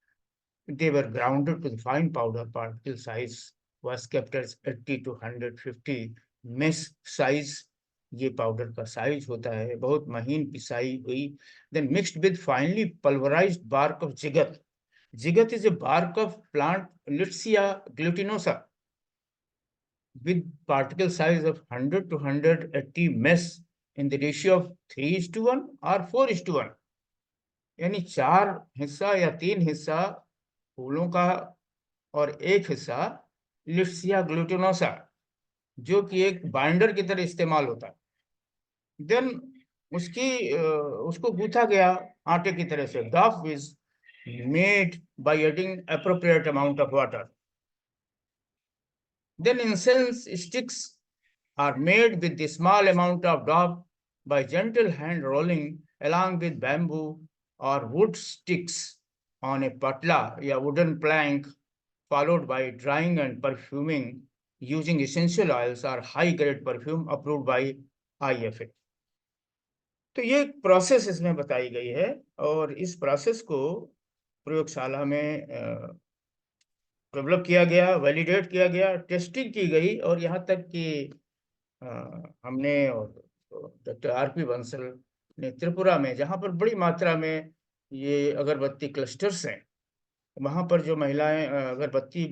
They were grounded to the fine powder. Particle size was kept as 80 to 150 mesh size। ये पाउडर का साइज होता है, बहुत महीन पिसाई हुई। Then mixed with finely pulverized bark of जिगत। जिगत is a bark of plant Litsea glutinosa with particle size of 100 to 180 mesh in the ratio of 3:1 or 4:1। यानी 4 हिस्सा या 3 हिस्सा फूलों का और 1 हिस्सा लिट्सिया ग्लूटिनोसा, जो कि एक बाइंडर की तरह इस्तेमाल होता है। देन उसको गूथा गया आटे की तरह से। Dough is made by adding appropriate amount of water. Then incense sticks are made with the small amount of dough by gentle hand rolling along with bamboo or wood sticks on a patla या wooden plank, followed by drying and perfuming using essential oils or high grade perfume approved by IFA। तो ये process इसमें बताई गई है, और इस process को प्रयोगशाला में डेवलप किया गया, वैलिडेट किया गया, टेस्टिंग की गई, और यहाँ तक कि हमने और डॉक्टर RP बंसल ने त्रिपुरा में, जहाँ पर बड़ी मात्रा में ये अगरबत्ती क्लस्टर्स हैं, वहाँ पर जो महिलाएं अगरबत्ती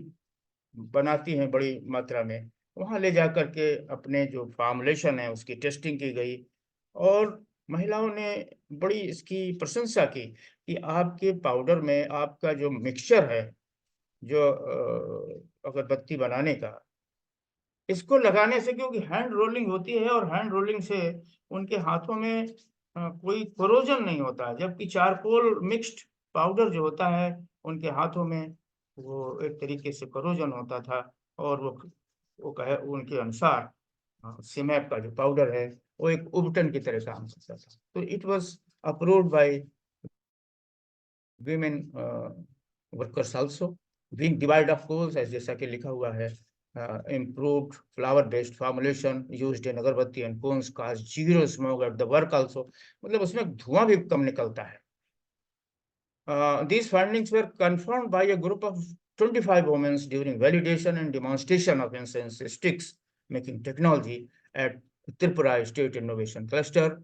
बनाती हैं बड़ी मात्रा में, वहाँ ले जा कर के अपने जो फॉर्मुलेशन है उसकी टेस्टिंग की गई, और महिलाओं ने बड़ी इसकी प्रशंसा की कि आपके पाउडर में आपका जो मिक्सचर है, जो अगरबत्ती बनाने का, इसको लगाने से, क्योंकि हैंड रोलिंग होती है और हैंड रोलिंग से उनके हाथों में कोई कोरोजन नहीं होता है, जबकि चारकोल मिक्स्ड पाउडर जो होता है उनके हाथों में वो एक तरीके से कोरोजन होता था। और वो कहे उनके अनुसार सीमैप का जो पाउडर है वो एक उबटन की तरह काम करता था। तो it was approved by women workers also. Being divide of course, as जैसा कि लिखा हुआ है, improved flower based formulation used in अगरबत्ती and cones cause zero smoke at the work also. मतलब उसमें धुआं भी कम निकलता है। These findings were confirmed by a group of 25 women during validation and demonstration of incense sticks making technology at Tripura State Innovation Cluster.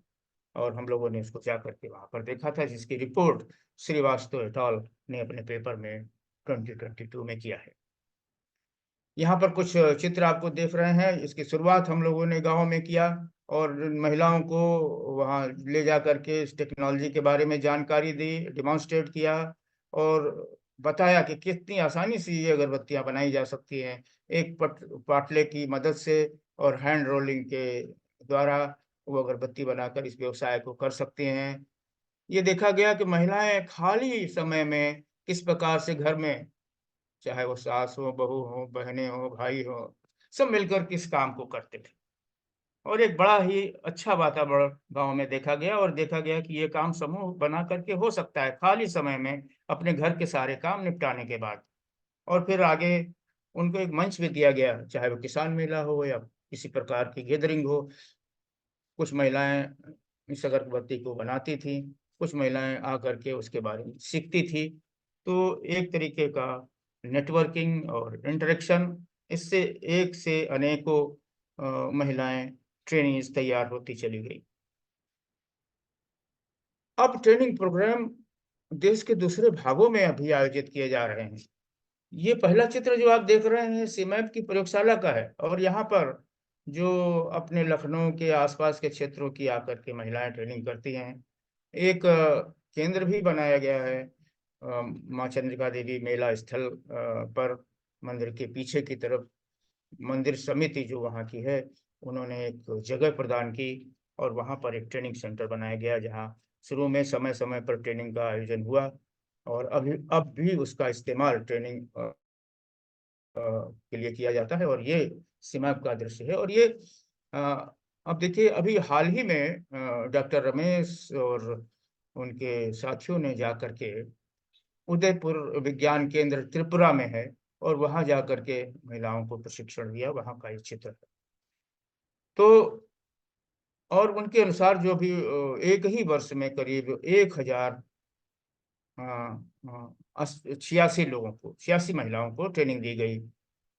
और हम लोगों ने इसको जा करके वहां पर देखा था, जिसकी रिपोर्ट श्रीवास्तव एट अल ने अपने पेपर में 2022 में किया है। यहाँ पर कुछ चित्र आपको देख रहे हैं। इसकी शुरुआत हम लोगों ने गांव में किया और महिलाओं को वहां ले जा करके इस टेक्नोलॉजी के बारे में जानकारी दी, डिमॉन्स्ट्रेट किया और बताया कि कितनी आसानी से ये अगरबत्तियां बनाई जा सकती हैं एक पाटले की मदद से, और हैंड रोलिंग के द्वारा वो अगरबत्ती बनाकर इस व्यवसाय को कर सकते हैं। ये देखा गया कि महिलाएं खाली समय में किस प्रकार से घर में, चाहे वो सास हो, बहू हो, बहनें हो, भाई हो, सब मिलकर किस काम को करते थे। और एक बड़ा ही अच्छा वातावरण गांव में देखा गया और देखा गया कि ये काम समूह बना करके हो सकता है खाली समय में अपने घर के सारे काम निपटाने के बाद। और फिर आगे उनको एक मंच भी दिया गया, चाहे वो किसान मेला हो या किसी प्रकार की गैदरिंग हो। कुछ महिलाएं इस अगरबत्ती को बनाती थी, कुछ महिलाएं आकर के उसके बारे में सीखती थी। तो एक तरीके का नेटवर्किंग और इंटरेक्शन, इससे एक से अनेकों महिलाएं ट्रेनिंग्स तैयार होती चली गई। अब ट्रेनिंग प्रोग्राम देश के दूसरे भागों में अभी आयोजित किए जा रहे हैं। ये पहला चित्र जो आप देख रहे हैं सीमैप की प्रयोगशाला का है, और यहाँ पर जो अपने लखनऊ के आसपास के क्षेत्रों की आकर के महिलाएं ट्रेनिंग करती हैं। एक केंद्र भी बनाया गया है माँ चंद्रिका देवी मेला स्थल पर, मंदिर के पीछे की तरफ। मंदिर समिति जो वहाँ की है, उन्होंने एक जगह प्रदान की और वहाँ पर एक ट्रेनिंग सेंटर बनाया गया, जहाँ शुरू में समय समय पर ट्रेनिंग का आयोजन हुआ और अब भी उसका इस्तेमाल ट्रेनिंग के लिए किया जाता है। और ये सीमैप का दृश्य है। और ये अब देखिए, अभी हाल ही में डॉक्टर रमेश और उनके साथियों ने जाकर के उदयपुर विज्ञान केंद्र त्रिपुरा में है और वहां जाकर के महिलाओं को प्रशिक्षण दिया, वहां का ये चित्र है। तो और उनके अनुसार जो भी एक ही वर्ष में करीब 1086 लोगों को, 86 महिलाओं को ट्रेनिंग दी गई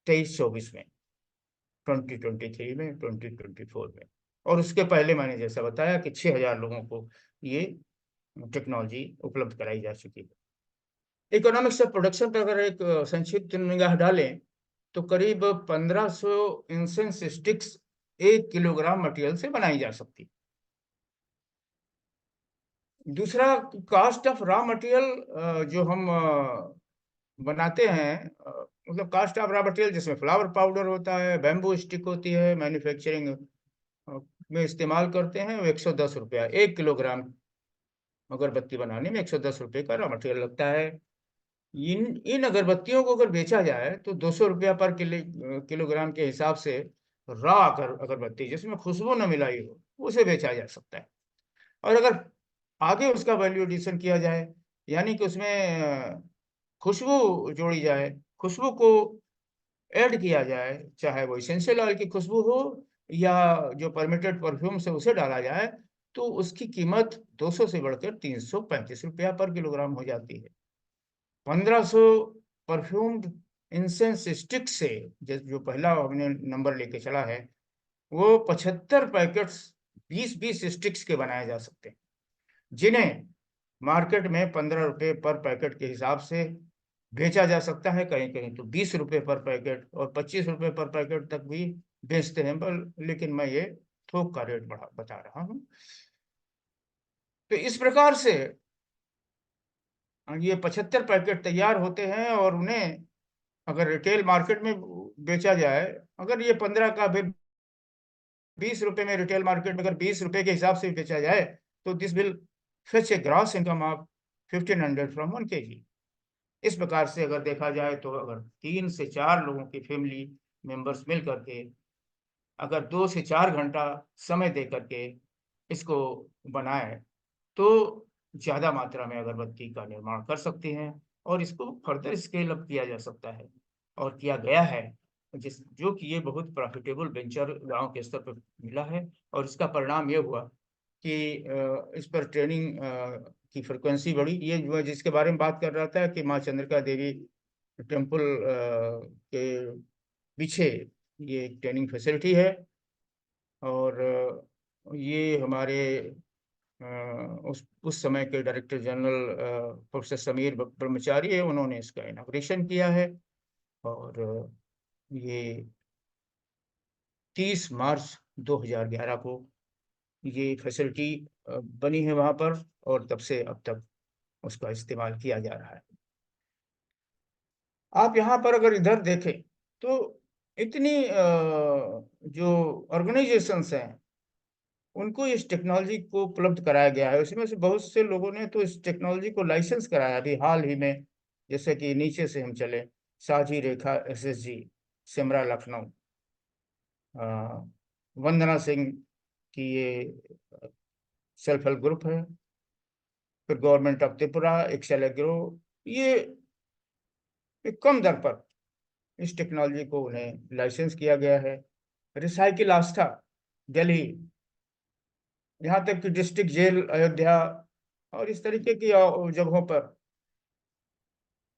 23-24 में, 2023 में, 2024 में। और उसके पहले मैंने जैसा बताया कि 6000 लोगों को ये टेक्नोलॉजी उपलब्ध कराई जा चुकी है। इकोनॉमिक्स ऑफ प्रोडक्शन पर अगर एक संक्षिप्त निगाह डालें तो करीब 1500 इंसेंस स्टिक्स 1 किलोग्राम मटेरियल से बनाई जा सकती है। दूसरा, कास्ट ऑफ रॉ मटेरियल जो हम बनाते हैं, मतलब कास्ट ऑफ रॉ मटेरियल जिसमें फ्लावर पाउडर होता है, बैम्बू स्टिक होती है, मैन्युफैक्चरिंग में इस्तेमाल करते हैं, वो 110 रुपया 1 किलोग्राम अगरबत्ती बनाने में 110 रुपये का रॉ मटेरियल लगता है। इन अगरबत्तियों को अगर बेचा जाए तो 200 रुपया पर किलोग्राम के हिसाब से रॉ अगरबत्ती जिसमें खुशबू न मिलाई हो, उसे बेचा जा सकता है। और अगर आगे उसका वैल्यू एडिशन किया जाए, यानी कि उसमें खुशबू जोड़ी जाए, खुशबू को ऐड किया जाए, चाहे वो इसेंशियल ऑयल की खुशबू हो या जो परमिटेड परफ्यूम से उसे डाला जाए, तो उसकी कीमत 200 से बढ़कर 335 रुपया पर किलोग्राम हो जाती है। 1500 परफ्यूम्ड इंसेंस स्टिक से जो पहला हमने नंबर लेके चला है, वो 75 पैकेट्स 20-20 स्टिक्स के बनाए जा सकते हैं, जिन्हें मार्केट में 15 रुपये पर पैकेट के हिसाब से बेचा जा सकता है। कहीं कहीं तो 20 रुपये पर पैकेट और 25 रुपये पर पैकेट तक भी बेचते हैं, लेकिन मैं ये थोक का रेट बता रहा हूँ। तो इस प्रकार से ये 75 पैकेट तैयार होते हैं और उन्हें अगर रिटेल मार्केट में बेचा जाए, अगर ये 15 का भी 20 रुपए में रिटेल मार्केट में अगर 20 रुपए के हिसाब से बेचा जाए, तो this will fetch A gross income of 1500 from 1 kg। इस प्रकार से अगर देखा जाए तो अगर 3 से 4 लोगों की फैमिली मेंबर्स मिल करके अगर 2 से 4 घंटा समय दे करके इसको बनाए, तो ज्यादा मात्रा में अगरबत्ती का निर्माण कर सकते हैं और इसको फर्दर स्केल अप किया जा सकता है और किया गया है, जो कि ये बहुत प्रॉफिटेबल वेंचर गांव के स्तर पर मिला है। और इसका परिणाम ये हुआ कि इस पर ट्रेनिंग की फ्रिक्वेंसी बढ़ी। ये जो जिसके बारे में बात कर रहा था कि माँ चंद्रिका देवी टेम्पल के पीछे ये ट्रेनिंग फैसिलिटी है और ये हमारे उस समय के डायरेक्टर जनरल प्रोफेसर समीर ब्रह्मचारी है, उन्होंने इसका इनॉग्रेशन किया है और ये 30 मार्च 2011 को ये फैसिलिटी बनी है वहां पर और तब से अब तक उसका इस्तेमाल किया जा रहा है। आप यहाँ पर अगर इधर देखें तो इतनी जो ऑर्गेनाइजेशंस हैं उनको इस टेक्नोलॉजी को उपलब्ध कराया गया है। उसमें से बहुत से लोगों ने तो इस टेक्नोलॉजी को लाइसेंस कराया अभी हाल ही में, जैसे कि नीचे से हम चले, साझी रेखा SSG सिमरा लखनऊ, वंदना सिंह की ये सेल्फ हेल्प ग्रुप है, फिर government of Tripura, Excel Agro, ये कम दर पर इस टेक्नोलॉजी को उन्हें लाइसेंस किया गया है। रिसाइकिल आस्था दिल्ली, यहाँ तक कि डिस्ट्रिक्ट जेल अयोध्या और इस तरीके की जगहों पर,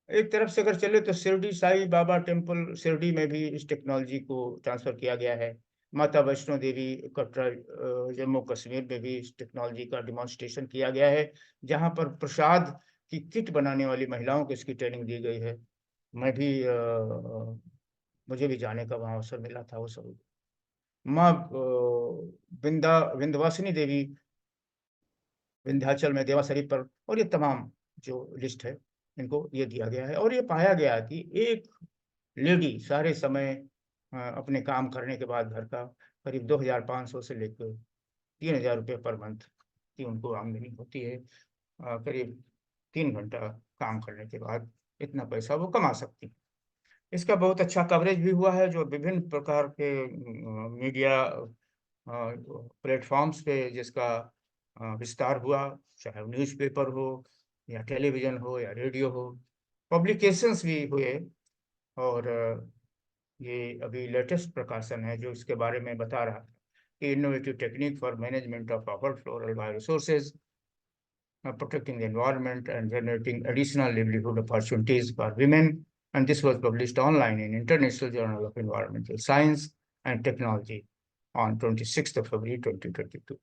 एक तरफ से अगर चले तो शिरडी साई बाबा टेम्पल शिरडी में भी इस टेक्नोलॉजी को ट्रांसफर किया गया है। माता वैष्णो देवी कटरा जम्मू कश्मीर में भी इस टेक्नोलॉजी का डिमॉन्स्ट्रेशन किया गया है, जहाँ पर प्रसाद की किट बनाने वाली महिलाओं को इसकी ट्रेनिंग दी गई है। मैं भी मुझे भी जाने का वहाँ अवसर मिला था। वो सब माँ विंध्यवासिनी देवी विंध्याचल में देवासरी पर, और ये तमाम जो लिस्ट है इनको ये दिया गया है। और ये पाया गया कि एक लेडी सारे समय अपने काम करने के बाद घर का करीब 2500 से लेकर 3000 रुपये पर मंथ की उनको आमदनी होती है। करीब 3 घंटा काम करने के बाद इतना पैसा वो कमा सकती है। इसका बहुत अच्छा कवरेज भी हुआ है, जो विभिन्न प्रकार के मीडिया प्लेटफॉर्म्स पे जिसका विस्तार हुआ, चाहे न्यूज़पेपर हो या टेलीविजन हो या रेडियो हो, पब्लिकेशंस भी हुए। और ये अभी लेटेस्ट प्रकाशन है जो इसके बारे में बता रहा था कि innovative technique for management of power floral bioresources, protecting the environment and generating additional livelihood opportunities for women, and this was published online in International Journal of Environmental Science and Technology on 26th of February 2022.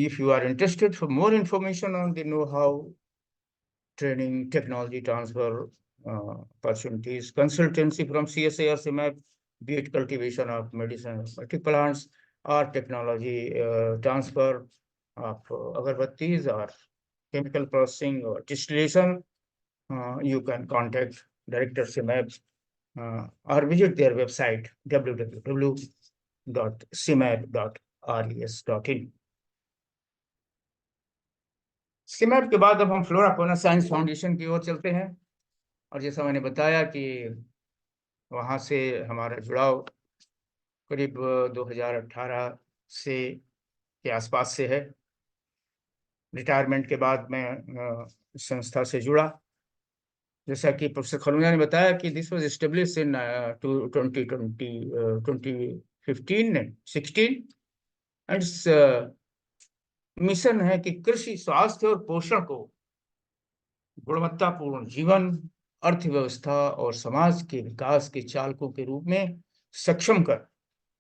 If you are interested for more information on the know-how, training, technology transfer opportunities, consultancy from CSA or CMAP, be it cultivation of medicinal multi-plants or technology transfer of agarbattis or chemical processing or distillation, you can contact Director CMAP or visit their website www.cmap.res.in. CMAP के बाद अब हम flora fauna science foundation की ओर चलते हैं। और जैसा मैंने बताया कि वहाँ से हमारा जुड़ाव करीब 2018 से के आसपास से है। रिटायरमेंट के बाद मैं संस्था से जुड़ा। जैसा कि प्रोफेसर खलूना ने बताया कि this was established in 2015-16 and mission है कि कृषि, स्वास्थ्य और पोषण को गुणवत्तापूर्ण जीवन, अर्थव्यवस्था और समाज के विकास के चालकों के रूप में सक्षम कर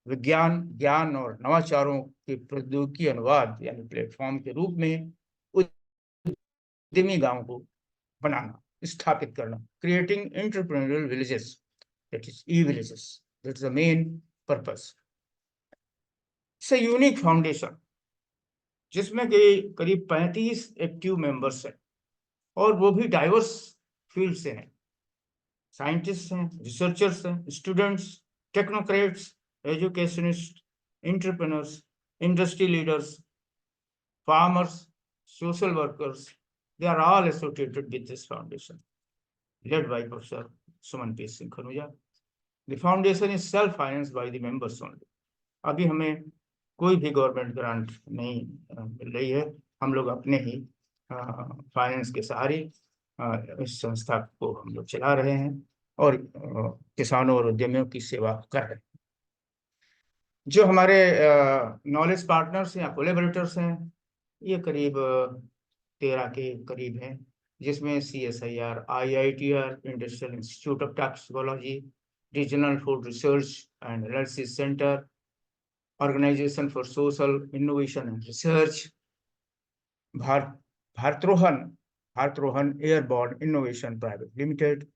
विज्ञान, ज्ञान और नवाचारों के प्रौद्योगिकी अनुवाद यानी प्लेटफॉर्म के रूप में उद्यमी गांव को बनाना, स्थापित करना, creating entrepreneurial villages, that is e villages, that is the main purpose. It's a unique foundation जिसमें कि करीब 35 एक्टिव मेंबर्स हैं और वो भी डाइवर्स फील्ड से हैं। साइंटिस्ट हैं, रिसर्चर्स हैं, students, technocrats, educationist, entrepreneurs, industry leaders, farmers, social workers, they are all associated with this foundation, led by Professor Sumanpreet Singh Khanuja. The foundation is self-financed by the members only. अभी हमें कोई भी government grant नहीं मिल रही है, हम लोग अपने ही फाइनेंस के सहारे इस संस्था को हम लोग चला रहे हैं और किसानों और उद्यमियों की सेवा कर रहे हैं। जो हमारे नॉलेज पार्टनर्स हैं या कोलेबरेटर्स हैं, ये करीब 13 के करीब हैं, जिसमें CSIR, IITR, industrial institute of toxicology, regional food research and analysis centre, organisation for social innovation and research, Bharatrohan airborne innovation private limited,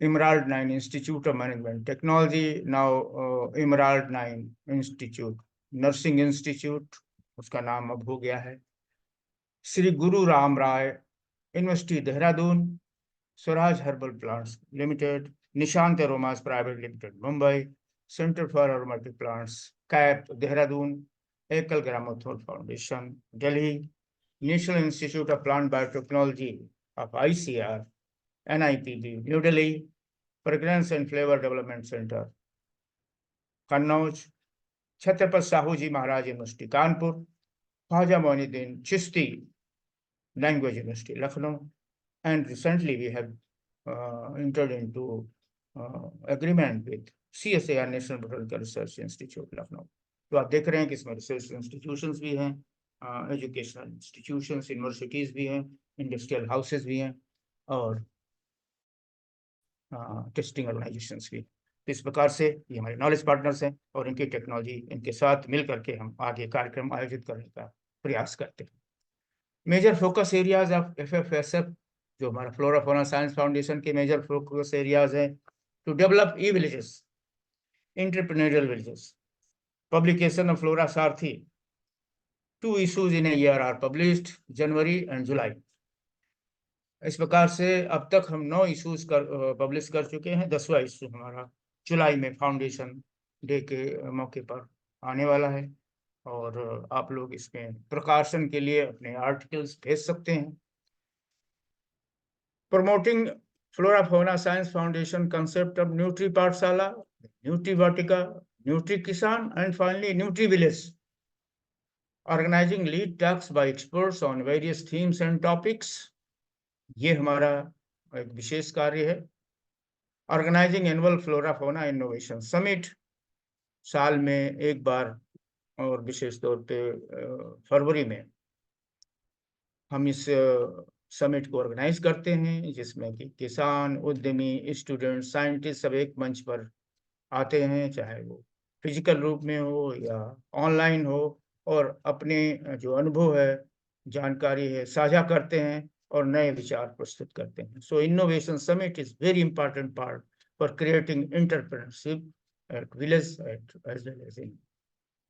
Emerald 9 Institute of Management Technology, now Emerald 9 Institute, Nursing Institute, उसका नाम अब हो गया है, Shri Guru Ram Rai university Dehradun, Swaraj herbal plants limited, Nishant aromas private limited Mumbai, centre for aromatic plants CAP Dehradun, Ekal Gramotsav foundation Delhi, national institute of plant biotechnology of ICR, NIPB new Delhi, fragrance and flavour development centre Kannauj, Chhatrapati Shahu ji Maharaj university Kanpur, Khwaja Moinuddin Chishti language university Lucknow, and recently we have entered into agreement with CSIR National Botanical Research Institute Lucknow. तो आप देख रहे हैं कि इसमें research institutions भी हैं, educational institutions, universities भी हैं, इंडस्ट्रियल हाउसेज भी हैं और टेस्टिंग ऑर्गेनाइजेशंस भी। तो इस प्रकार से ये हमारे नॉलेज पार्टनर्स हैं और इनकी टेक्नोलॉजी, इनके साथ मिल करके हम आगे कार्यक्रम आयोजित करने का प्रयास करते हैं। Major focus areas of FFSF, जो हमारा फ्लोरा फौना साइंस फाउंडेशन के मेजर फोकस एरियाज हैं, to develop villages, entrepreneurial villages, publication of flora Sarathi, 2 issues in a year are published, January and July. इस प्रकार से अब तक हम 9 इशूज पब्लिश कर चुके हैं। 10वां इशू हमारा जुलाई में फाउंडेशन डे के मौके पर आने वाला है और आप लोग इसमें प्रकाशन के लिए अपने आर्टिकल्स भेज सकते हैं। Promoting Flora fauna science Foundation concept of Nutri Pathshala, Nutri Vatika, Nutri Kisan and finally Nutri village, organising lead talks by experts on various themes and topics, ये हमारा एक विशेष कार्य है। Organising annual flora fauna innovation summit, साल में एक बार और विशेष तौर पे फरवरी में हम इस समिट को ऑर्गेनाइज करते हैं, जिसमें कि किसान, उद्यमी, स्टूडेंट, साइंटिस्ट सब एक मंच पर आते हैं, चाहे वो फिजिकल रूप में हो या ऑनलाइन हो, और अपने जो अनुभव है, जानकारी है, साझा करते हैं और नए विचार प्रस्तुत करते हैं। So innovation summit is very important part for creating entrepreneurship at village as well as in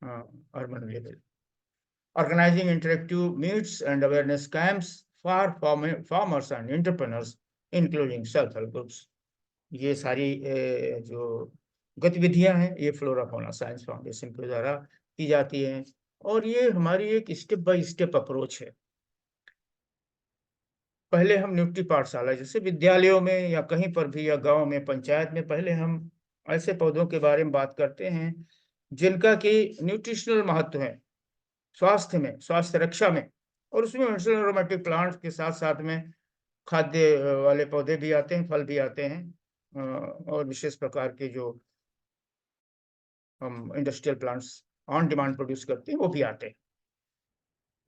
urban level. Organizing interactive meets and awareness camps for farmers and entrepreneurs, including self-help groups. ये सारी जो गतिविधियां हैं ये flora fauna science foundation के द्वारा की जाती हैं और ये हमारी एक स्टेप बाय स्टेप अप्रोच है। पहले हम न्यूट्री पाठशाला जैसे विद्यालयों में या कहीं पर भी या गांव में, पंचायत में, पहले हम ऐसे पौधों के बारे में बात करते हैं जिनका कि न्यूट्रिशनल महत्व है स्वास्थ्य में, स्वास्थ्य रक्षा में, और उसमें मेडिसिनल एरोमेटिक प्लांट्स के साथ साथ में खाद्य वाले पौधे भी आते हैं, फल भी आते हैं और विशेष प्रकार के जो हम industrial plants on demand produce करते हैं वो भी आते हैं।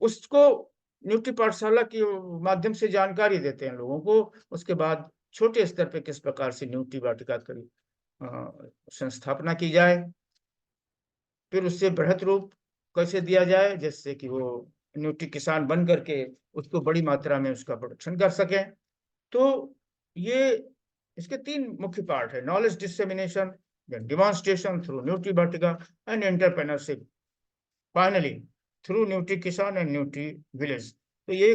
उसको न्यूट्री पाठशाला के माध्यम से जानकारी देते हैं लोगों को। उसके बाद छोटे स्तर पे किस प्रकार से न्यूट्री वाटिका की संस्थापना की जाए, फिर उससे बृहत रूप कैसे दिया जाए जिससे कि वो न्यूट्री किसान बन करके उसको बड़ी मात्रा में उसका प्रोडक्शन कर सके। तो ये इसके 3 मुख्य पार्ट है, knowledge dissemination, demonstration through nutri Vatika and entrepreneurship. Finally through nutri Kisan and nutri village. तो ये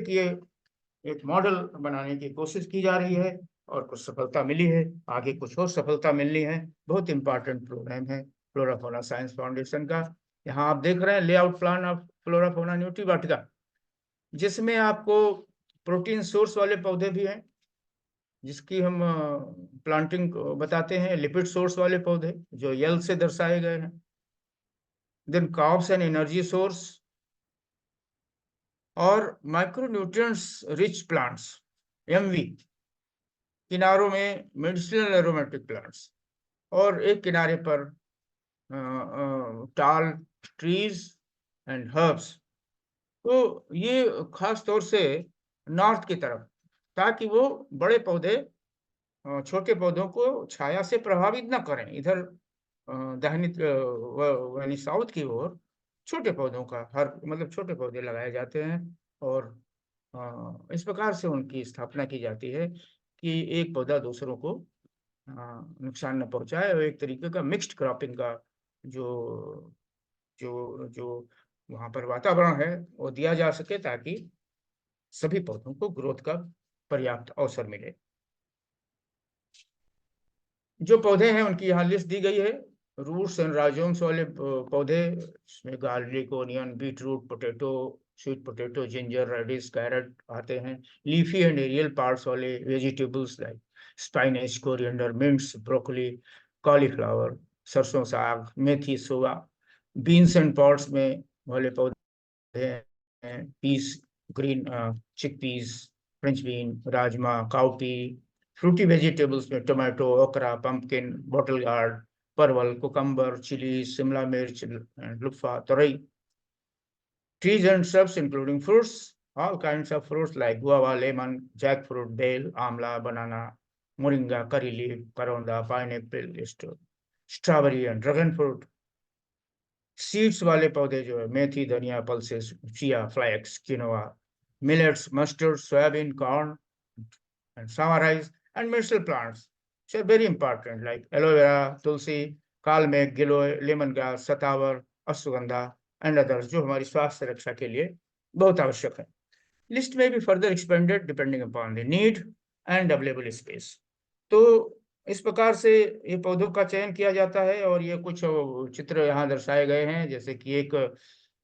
एक मॉडल बनाने की कोशिश की जा रही है और कुछ सफलता मिली है, आगे कुछ और सफलता मिलनी है। बहुत इंपॉर्टेंट प्रोग्राम है फ्लोरा फौना साइंस फाउंडेशन का। यहाँ आप देख रहे हैं layout plan of flora fauna nutri Vatika, जिसमें आपको प्रोटीन सोर्स वाले पौधे भी हैं, जिसकी हम प्लांटिंग बताते हैं, लिपिड सोर्स वाले पौधे जो यल से दर्शाए गए हैं, then carbs and energy source, और माइक्रोन्यूट्रिएंट्स रिच प्लांट्स एमवी, किनारों में मेडिसिनल एरोमेटिक प्लांट्स, और एक किनारे पर टाल ट्रीज एंड हर्ब्स। तो ये खास तौर से नॉर्थ की तरफ, ताकि वो बड़े पौधे छोटे पौधों को छाया से प्रभावित न करें। इधर दाहिनी यानी साउथ की ओर छोटे पौधों का मतलब छोटे पौधे लगाए जाते हैं, और इस प्रकार से उनकी स्थापना की जाती है कि एक पौधा दूसरों को नुकसान न पहुंचाए, और एक तरीके का मिक्स्ड क्रॉपिंग का जो जो जो वहाँ पर वातावरण है वो दिया जा सके, ताकि सभी पौधों को ग्रोथ का पर्याप्त अवसर मिले। जो पौधे हैं उनकी यहाँ लिस्ट दी गई है। रूट्स एंड राइजोम्स वाले पौधे, इसमें garlic, onion, beetroot, potato, sweet potato, ginger, radish, carrot आते हैं। लीफी एंड एरियल पार्ट्स वाले vegetables like spinach, coriander, mints, broccoli, cauliflower, सरसों साग, मेथी, सोया। बीन्स एंड पॉट्स में वाले पौधे हैं peas, green chickpeas, French bean, rajma, cowpea. Fruity vegetables में tomato, okra, pumpkin, bottle gourd, परवल, कुकम्बर, चिली, शिमला मिर्च, लुफा, तोरई। Trees and shrubs including fruits, all kinds of fruits like guava, lemon, jackfruit, bale, amla, banana, moringa, curry leaf, karonda, pineapple, strawberry and dragon fruit. Seeds वाले पौधे जो है मेथी, धनिया, pulses, chia, flax, quinoa, millets, mustard, soybean, corn and summarize and medicinal plants, which are very important, like aloe vera, tulsi, kalmek, giloy, lemongrass, satavar, ashwagandha and others, जो हमारी स्वास्थ्य रक्षा के लिए बहुत आवश्यक है। लिस्ट में भी further expanded depending upon the need and available space. तो इस प्रकार से ये पौधों का चयन किया जाता है, और ये कुछ चित्र यहाँ दर्शाए गए हैं। जैसे कि एक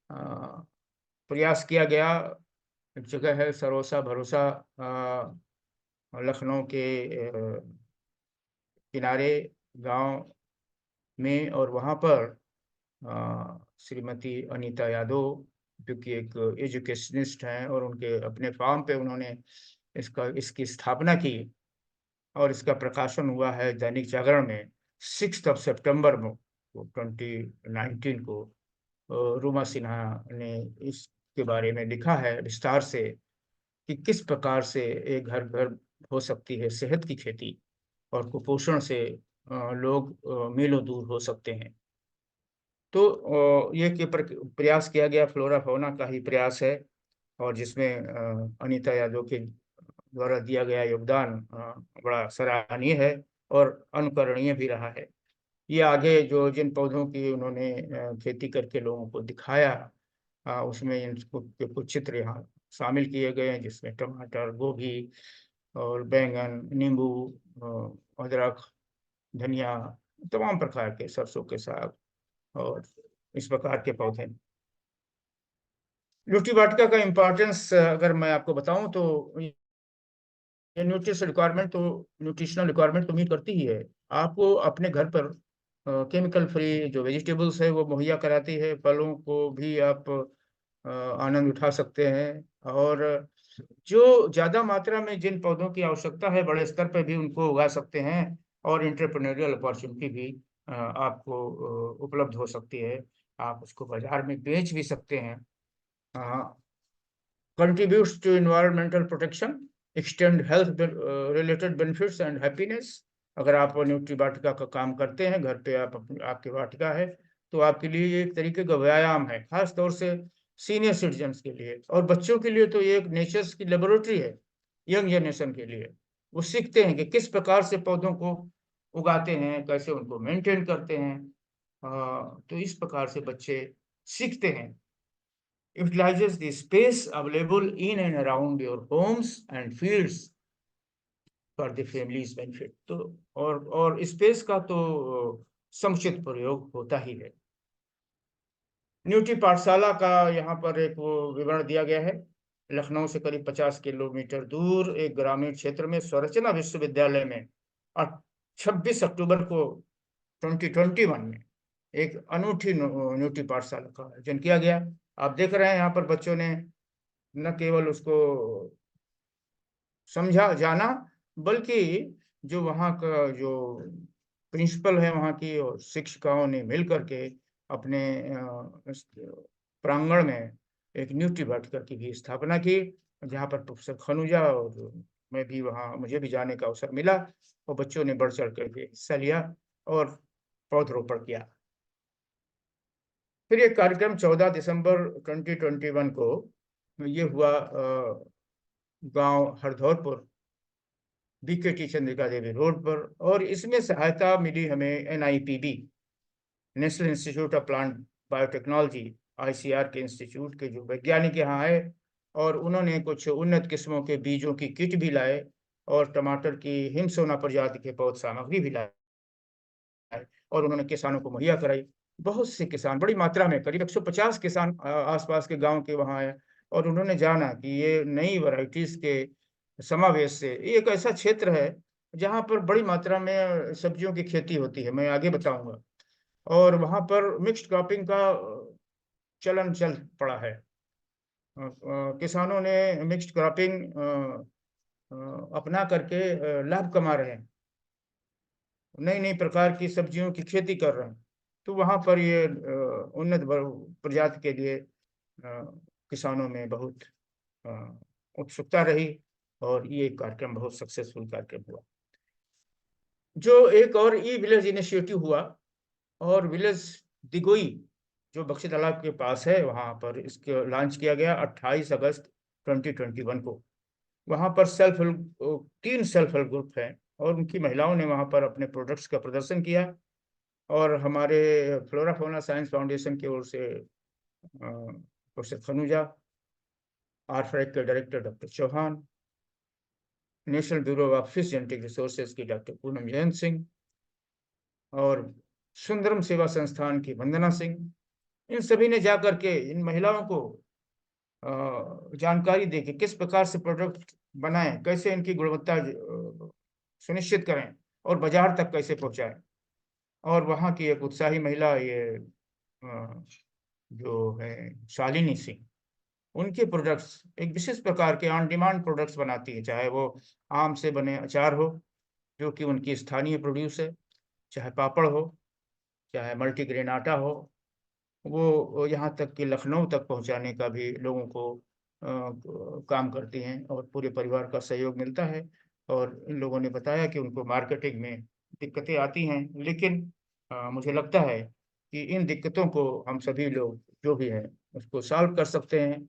प्रयास किया गया, एक जगह है सरोसा भरोसा लखनऊ के किनारे गांव में, और वहां पर श्रीमती अनीता यादव, जो कि एक एजुकेशनिस्ट हैं, और उनके अपने फार्म पे उन्होंने इसकी स्थापना की, और इसका प्रकाशन हुआ है दैनिक जागरण में 6 सितंबर 2019 को। रूमा सिन्हा ने इसके बारे में लिखा है विस्तार से कि किस प्रकार से एक घर घर हो सकती है सेहत की खेती, और कुपोषण से लोग मीलों दूर हो सकते हैं। तो ये प्रयास किया गया फ्लोरा फौना का ही प्रयास है, और जिसमें अनीता यादव के द्वारा दिया गया योगदान बड़ा सराहनीय है और अनुकरणीय भी रहा है। ये आगे जो जिन पौधों की उन्होंने खेती करके लोगों को दिखाया, उसमें इनको कुछ चित्र यहाँ शामिल किए गए हैं, जिसमें टमाटर, गोभी और बैंगन, नींबू, अदरक, धनिया, तमाम प्रकार के, सरसों के साग और इस प्रकार के पौधे। न्यूट्री वाटिका का इम्पोर्टेंस अगर मैं आपको बताऊं तो ये न्यूट्रिशनल रिक्वायरमेंट तो मीट करती ही है। आपको अपने घर पर केमिकल फ्री जो वेजिटेबल्स है वो मुहैया कराती है। फलों को भी आप आनंद उठा सकते हैं, और जो ज्यादा मात्रा में जिन पौधों की आवश्यकता है बड़े स्तर पर भी उनको उगा सकते हैं, और इंटरप्रेन्योरियल अपॉर्चुनिटी भी आपको उपलब्ध हो सकती है। आप उसको बाजार में बेच भी सकते हैं। contributes to environmental protection, extend health related benefits and happiness। अगर आप न्यूट्री वाटिका का काम करते हैं, घर पे आपकी वाटिका है, तो आपके लिए ये एक तरीके का व्यायाम है, खास तौर से सीनियर सिटीजन्स के लिए, और बच्चों के लिए तो ये एक नेचर्स की लेबोरेटरी है। यंग जनरेशन के लिए वो सीखते हैं कि किस प्रकार से पौधों को उगाते हैं, कैसे उनको मेंटेन करते हैं। तो इस प्रकार से बच्चे सीखते हैं। utilizes the space available in and around your homes and fields for the family's benefit. तो और स्पेस का तो समुचित प्रयोग होता ही है। न्यूट्री पाठशाला का यहाँ पर एक वो विवरण दिया गया है। लखनऊ से करीब 50 किलोमीटर दूर एक ग्रामीण क्षेत्र में स्वरचना विश्वविद्यालय में 26 अक्टूबर को 2021 में एक अनूठी न्यूट्री पाठशाला का आयोजन किया गया। आप देख रहे हैं यहाँ पर बच्चों ने न केवल उसको समझा जाना, बल्कि जो वहाँ का जो प्रिंसिपल है वहाँ की और शिक्षिकाओं ने मिल करके अपने प्रांगण में एक न्यूट्री वाटिका की भी स्थापना की, जहाँ पर प्रोफेसर खनुजा और मैं भी वहाँ मुझे भी जाने का अवसर मिला और बच्चों ने बढ़ चढ़ करके हिस्सा लिया और पौधरोपण किया। फिर ये कार्यक्रम 14 दिसंबर 2021 को ये हुआ गांव हरदौलपुर बीकेटी चंद्रिका देवी रोड पर, और इसमें सहायता मिली हमें NIPB national institute of plant biotechnology ICR के इंस्टीट्यूट के जो वैज्ञानिक यहाँ आए और उन्होंने कुछ उन्नत किस्मों के बीजों की किट भी लाए और टमाटर की हिमसोना प्रजाति के पौध सामग्री भी लाए और उन्होंने किसानों को मुहैया कराई। बहुत से किसान, बड़ी मात्रा में करीब 150 किसान आसपास के गांव के वहां आए और उन्होंने जाना कि ये नई वैरायटीज के समावेश से ये एक ऐसा क्षेत्र है जहां पर बड़ी मात्रा में सब्जियों की खेती होती है, मैं आगे बताऊंगा। और वहां पर मिक्स्ड क्रॉपिंग का चलन चल पड़ा है। किसानों ने मिक्स्ड क्रॉपिंग अपना करके लाभ कमा रहे हैं, नई नई प्रकार की सब्जियों की खेती कर रहे हैं। तो वहां पर ये उन्नत प्रजाति के लिए किसानों में बहुत उत्सुकता रही और ये कार्यक्रम बहुत सक्सेसफुल कार्यक्रम हुआ। जो एक और विलेज इनिशिएटिव हुआ और विलेज दिगोई जो बख्शी तालाब के पास है वहां पर इसके लॉन्च किया गया 28 अगस्त 2021 को। वहां पर 3 सेल्फ हेल्प ग्रुप हैं और उनकी महिलाओं ने वहां पर अपने प्रोडक्ट्स का प्रदर्शन किया और हमारे फ्लोरा फौना साइंस फाउंडेशन की ओर से प्रोफेसर खनुजा, आरफेक के director doctor Chauhan, national bureau of fish genetic resources की डॉक्टर पूनम जयंत सिंह और सुंदरम सेवा संस्थान की वंदना सिंह, इन सभी ने जाकर के इन महिलाओं को जानकारी दे कि किस प्रकार से प्रोडक्ट बनाएं, कैसे इनकी गुणवत्ता सुनिश्चित करें और बाजार तक कैसे पहुंचाएं। और वहाँ की एक उत्साही महिला ये जो है शालिनी सिंह, उनके प्रोडक्ट्स एक विशेष प्रकार के ऑन डिमांड प्रोडक्ट्स बनाती है, चाहे वो आम से बने अचार हो जो कि उनकी स्थानीय प्रोड्यूस है, चाहे पापड़ हो, चाहे मल्टीग्रेन आटा हो, वो यहाँ तक कि लखनऊ तक पहुँचाने का भी लोगों को काम करती हैं और पूरे परिवार का सहयोग मिलता है। और इन लोगों ने बताया कि उनको मार्केटिंग में दिक्कतें आती हैं, लेकिन मुझे लगता है कि इन दिक्कतों को हम सभी लोग जो भी हैं उसको सॉल्व कर सकते हैं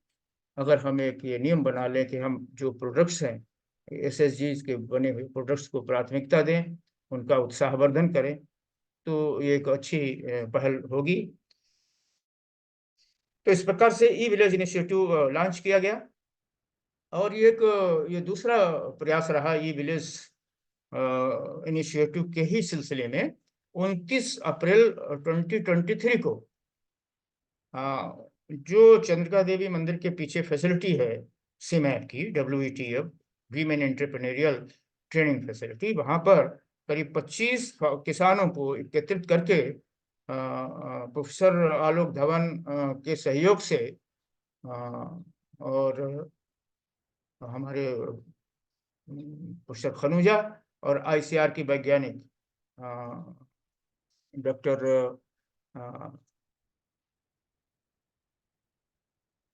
अगर हम एक ये नियम बना लें कि हम जो प्रोडक्ट्स हैं SSGs के बने हुए प्रोडक्ट्स को प्राथमिकता दें, उनका उत्साहवर्धन करें, तो ये एक अच्छी पहल होगी। तो इस प्रकार से विलेज इनिशिएटिव लॉन्च किया गया और ये दूसरा प्रयास रहा विलेज इनिशिएटिव के ही सिलसिले में 29 अप्रैल 2023 को जो चंद्रिका देवी मंदिर के पीछे फैसिलिटी है CMAP की, WETF women entrepreneurial training facility, वहां पर करीब 25 किसानों को एकत्रित करके प्रोफेसर आलोक धवन के सहयोग से और हमारे प्रोफेसर खनुजा और ICR की वैज्ञानिक डॉक्टर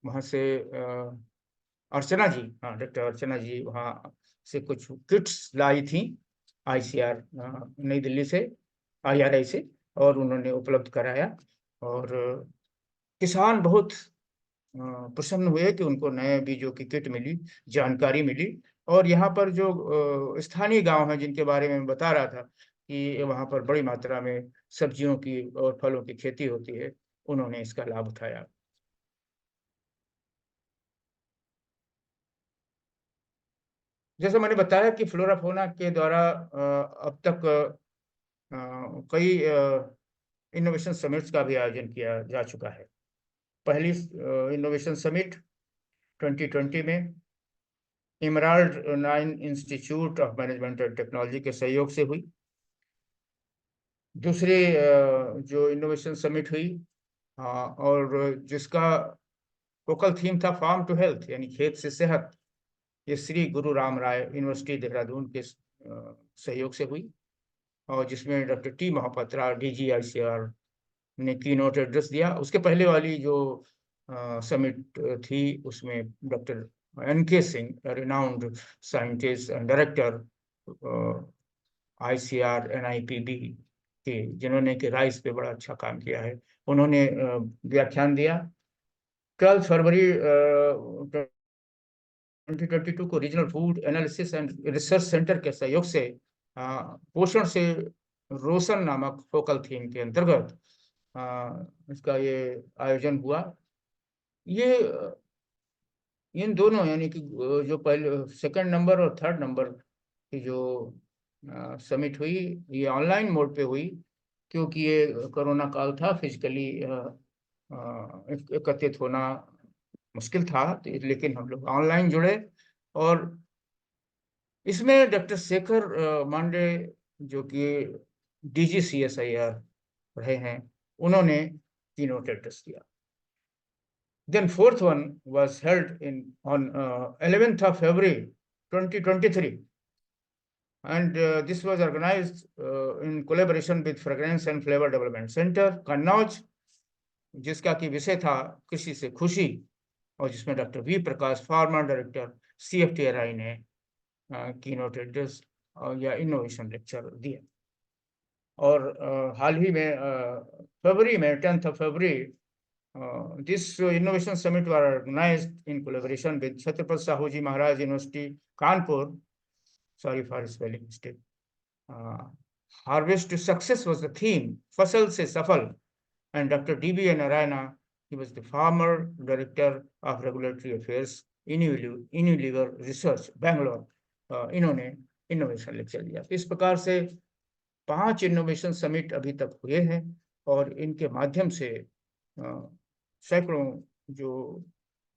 वहाँ से अर्चना जी, हाँ डॉक्टर अर्चना जी वहाँ से कुछ किट्स लाई थी ICR नई दिल्ली से, IRI से, और उन्होंने उपलब्ध कराया और किसान बहुत प्रसन्न हुए कि उनको नए बीजों की किट मिली, जानकारी मिली। और यहाँ पर जो स्थानीय गांव हैं जिनके बारे में बता रहा था कि वहाँ पर बड़ी मात्रा में सब्जियों की और फलों की खेती होती है, उन्होंने इसका लाभ उठाया। जैसे मैंने बताया कि फ्लोरा फोना के द्वारा अब तक कई इनोवेशन समिट्स का भी आयोजन किया जा चुका है। पहली इनोवेशन समिट 2020 में emerald 9 institute of management and technology के सहयोग से हुई। दूसरी जो इनोवेशन समिट हुई और जिसका फोकल थीम था फार्म टू हेल्थ, यानी खेत से सेहत, ये श्री गुरु राम राय यूनिवर्सिटी देहरादून के सहयोग से हुई, और जिसमें डॉक्टर टी महापात्रा DGICR ने की नोट एड्रेस दिया। उसके पहले वाली जो समिट थी उसमें doctor NK Singh, renowned scientist and director ICR NIPD के, जिन्होंने कि राइस पे बड़ा अच्छा काम किया है, उन्होंने व्याख्यान दिया। 12 फरवरी 2022 को regional food analysis and research centre के सहयोग से पोषण से रोशन नामक फोकल थीम के अंतर्गत इसका ये आयोजन हुआ। ये इन दोनों, यानी कि जो पहले सेकंड नंबर और थर्ड नंबर की जो समिट हुई, ये ऑनलाइन मोड पे हुई, क्योंकि ये कोरोना काल था, फिजिकली एकत्रित होना मुश्किल था, लेकिन हम लोग ऑनलाइन जुड़े। और इसमें डॉक्टर शेखर मांडे, जो कि DGCSIR रहे हैं, उन्होंने कीनोट एड्रेस दिया। Then fourth one was held on 11th of February 2023, and this was organized in collaboration with Fragrance and Flavor Development Center, Kannauj, जिसका की विषय था कृषि से खुशी, और जिसमें डॉक्टर V प्रकाश, फार्मर डायरेक्टर CFTRI, ने कीनोट एड्रेस या इनोवेशन लेक्चर दिया। और हाल ही में फरवरी में 10th of February, this innovation summit was organized in collaboration with Chhatrapati Sahu Ji Maharaj University, Kanpur. Sorry for spelling mistake. Harvest to success was the theme. Fasal se safal. And Dr. DB Narayana, he was the former director of regulatory affairs, Unilever Research, Bangalore. इन्होंने innovation lecture दिया। इस प्रकार से 5 innovation summit अभी तक हुए हैं, और इनके माध्यम से सैकड़ों जो